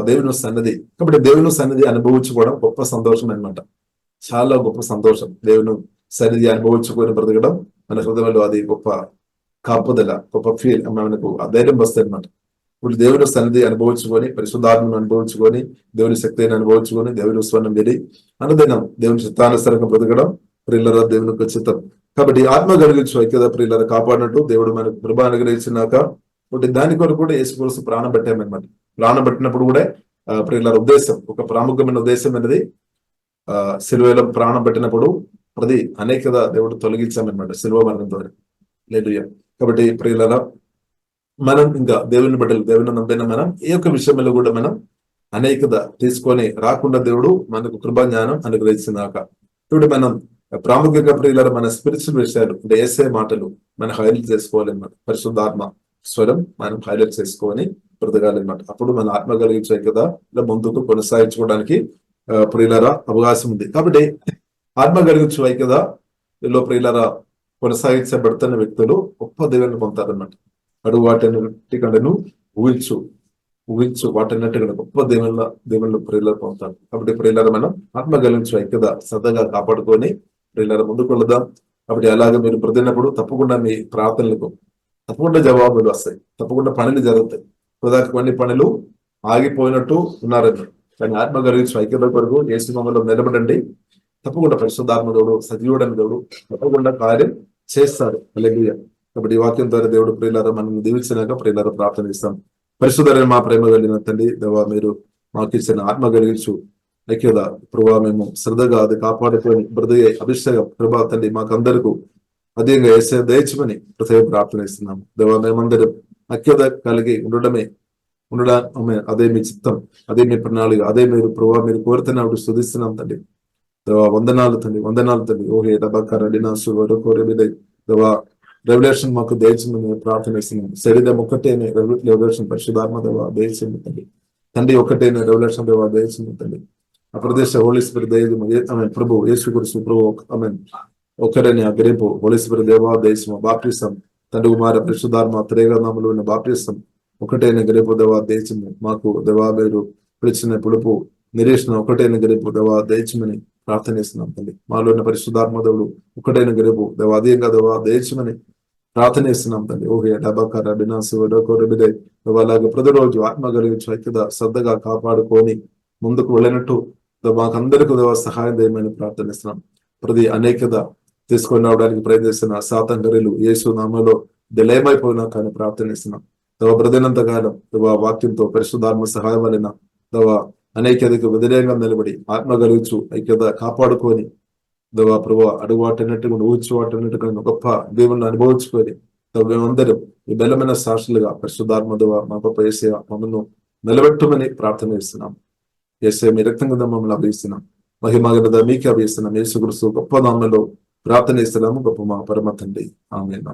దేవుని సన్నిధి. కాబట్టి దేవుని సన్నిధి అనుభవించుకోవడం గొప్ప సంతోషం అనమాట. చాలా గొప్ప సంతోషం. దేవుని సన్నిధి అనుభవించుకొని బ్రతకడం మన హృదయంలో అది గొప్ప కాపుదల, గొప్ప ఫీల్, మనకు ధైర్యం వస్తుంది అనమాట. ఇప్పుడు దేవుని సన్నిధి అనుభవించుకొని, పరిశుద్ధాత్మను అనుభవించుకొని, దేవుని శక్తిని అనుభవించుకొని, దేవుని స్వర్ణం వెళ్ళి అనుదినం దేవుని చిత్తానుసరంగా బ్రతకడం ప్రియులరా దేవుని యొక్క చిత్తం. కాబట్టి ఆత్మ కలిగించు ఐక్యత ప్రియులరా కాపాడినట్టు దేవుడు మనకు కృప అనుగ్రహించినాక దాని కొరకు కూడా యేసుక్రీస్తు ప్రాణం పెట్టామన్నమాట. ప్రాణం పెట్టినప్పుడు కూడా ప్రియులరా ఉద్దేశం, ఒక ప్రాముఖ్యమైన ఉద్దేశం అనేది సిలువలో ప్రాణం పెట్టినప్పుడు ప్రతి అనేకత దేవుడు తొలగించామన్నమాట సిలువ మరణం ద్వారా. హల్లెలూయా. కాబట్టి ప్రియులరా మనం ఇంకా దేవుని బిడ్డలు, దేవుని నమ్మిన మనం ఏ ఒక్క విషయంలో కూడా మనం అనేకత తీసుకొని రాకుండా దేవుడు మనకు కృపా జ్ఞానం అనుగ్రహించినాక ఇప్పుడు మనం ప్రాముఖ్యంగా ప్రియులారా మన స్పిరిచువల్ విషయాలు అంటే యేసే మాటలు మనం హైలైట్ చేసుకోవాలన్నమాట. పరిశుద్ధాత్మ స్వరం మనం హైలైట్ చేసుకొని బ్రతకాలన్నమాట. అప్పుడు మన ఆత్మ కలిగించే కదా ఇలా ముందుకు కొనసాగించుకోవడానికి ప్రియులారా అవకాశం ఉంది. కాబట్టి ఆత్మ కలిగించు ఐక్యత లో ప్రియులారా కొనసాగించబడుతున్న వ్యక్తులు గొప్ప దేవుని పొందుతారన్నమాట. అడుగు వాటన్నిటి కంటను ఊహించు వాటన్నిటి కంటే గొప్ప దేవుళ్ళ ప్రియులను పొందుతారు. కాబట్టి ప్రియులారా మనం ఆత్మ కలిగించు ఐక్యత శ్రద్ధగా కాపాడుకొని ప్రియులారా ముందుకు వెళదాం. కాబట్టి అలాగే మీరు బ్రతికినప్పుడు తప్పకుండా మీ ప్రార్థనలకు తప్పకుండా జవాబులు వస్తాయి, తప్పకుండా పనులు జరుగుతాయి. ఉదాహరణ కొన్ని పనులు ఆగిపోయినట్టు ఉన్నారని, కానీ ఆత్మ కలిగించు ఐక్యత కొరకు యేసు నామములో నిలబడండి. తప్పకుండా పరిశుద్ధాత్మ దేవుడు, సజీవుడైన దేవుడు తప్పకుండా కార్యం చేస్తారు. హల్లెలూయా. కాబట్టి ఈ వాక్యం ద్వారా దేవుడు ప్రియులారా మనం దీవించినాక ప్రియులారా ప్రార్థన ఇస్తాం. పరిశుద్ధమైన మా ప్రేమ కలిగిన తండ్రి దేవా, మీరు మాకు ఇచ్చిన ఆత్మ కలిగించు ఐక్యత ప్రభావ మేము శ్రద్ధగా అది కాపాడుకొని బ్రతికే అభిషేకం ప్రభా తండ్రి మాకందరకు అధికంగా వేసే దయచుమని ప్రత్యేక ప్రార్థన ఇస్తున్నాము. దేవా, మేమందరం ఐక్యత కలిగి ఉండడమే అదే మీ చిత్తం, అదే మీ ప్రణాళిక, అదే మీరు ప్రభావ మీరు కోరుతున్నప్పుడు స్తుతిస్తున్నాం తండ్రి. దేవా వందనాలు తండ్రి ఓహే డబకర డినాసు వరకోరెబిదై దేవా రెవల్యూషన్ మాకు దయచేయమని ప్రార్థనిస్తున్నాం. శరీరం ఒక్కటేనే రెవల్యూషన్ పరిశుద్ధాత్మ దేవా దయచేయండి తండ్రి ఒక్కటేనే రెవల్యూషన్ దేవా దయచేయండి తండ్రి. ఆ ప్రదేశ హోలీ స్పిరిట్ దయ ప్రభు యేసు క్రీస్తు ప్రభు ఆమేన్ ఒక్కడని ఆ గ్రేపు హోలీ స్పిరిట్ దేవా దయచేయము. బాప్టిసం తండ్రి కుమార పరిశుద్ధాత్మ త్రేగనామములో ఉన్న బాప్టిసం ఒకటైన గ్రేపు దేవా దయచేయము. మాకు దేవా మీరు పిలిచిన పిలుపు నిరీక్షణ ఒకటైన గ్రేపు దేవా దయచేయమని ప్రార్థనిస్తున్నాం తండ్రి. మాలో ఉన్న పరిశుద్ధాత్మ దేవుడు ఒకటైన గ్రేపు దేవా అధికంగా దేవా దయచేయమని ప్రార్థనిస్తున్నాం తండ్రి. ఓహే డబకర డినాసు వరకోరెబిదై దేవా అలాగే ప్రతిరోజు ఆత్మ కలిగించి ఐక్యత శ్రద్ధగా కాపాడుకొని ముందుకు వెళ్ళినట్టు మాకందరికీ దేవా సహాయం చేయమని ప్రార్థనిస్తున్నాం. ప్రతి అనేకత తీసుకొని రావడానికి ప్రయత్నిస్తున్న సాతంగరులు యేసు నామములో దిలయమైపోయినా కానీ ప్రార్థనిస్తున్నాం. దేవా ప్రతినంత కాలం దేవా వాక్యంతో పరిశుద్ధాత్మ సహాయం వలన దేవా అనేకతకు వ్యతిరేకంగా నిలబడి ఆత్మ కలిగించు ఐక్యత కాపాడుకొని దేవా ప్రభు అడుగువాటన్నిటిగా ఊడ్చువాటన్నిటిగా గొప్ప దేవుణ్ణి అనుభవించుకొని మేమందరం ఈ బలమైన సాక్షులుగా పరిశుద్ధాత్మ దేవా మా గొప్ప యేసయ్య మమ్మల్ని నిలబెట్టమని ప్రార్థన చేస్తున్నాం. యేసయ్య మీ రక్తం కింద మమ్మల్ని అభిస్తున్నాం. మహిమగలదా మీకే అభిస్తున్నాం. యేసు క్రీస్తు గొప్ప నామములో ప్రార్థన చేస్తున్నాము. గొప్ప మా పరమ తండ్రి ఆమేన్.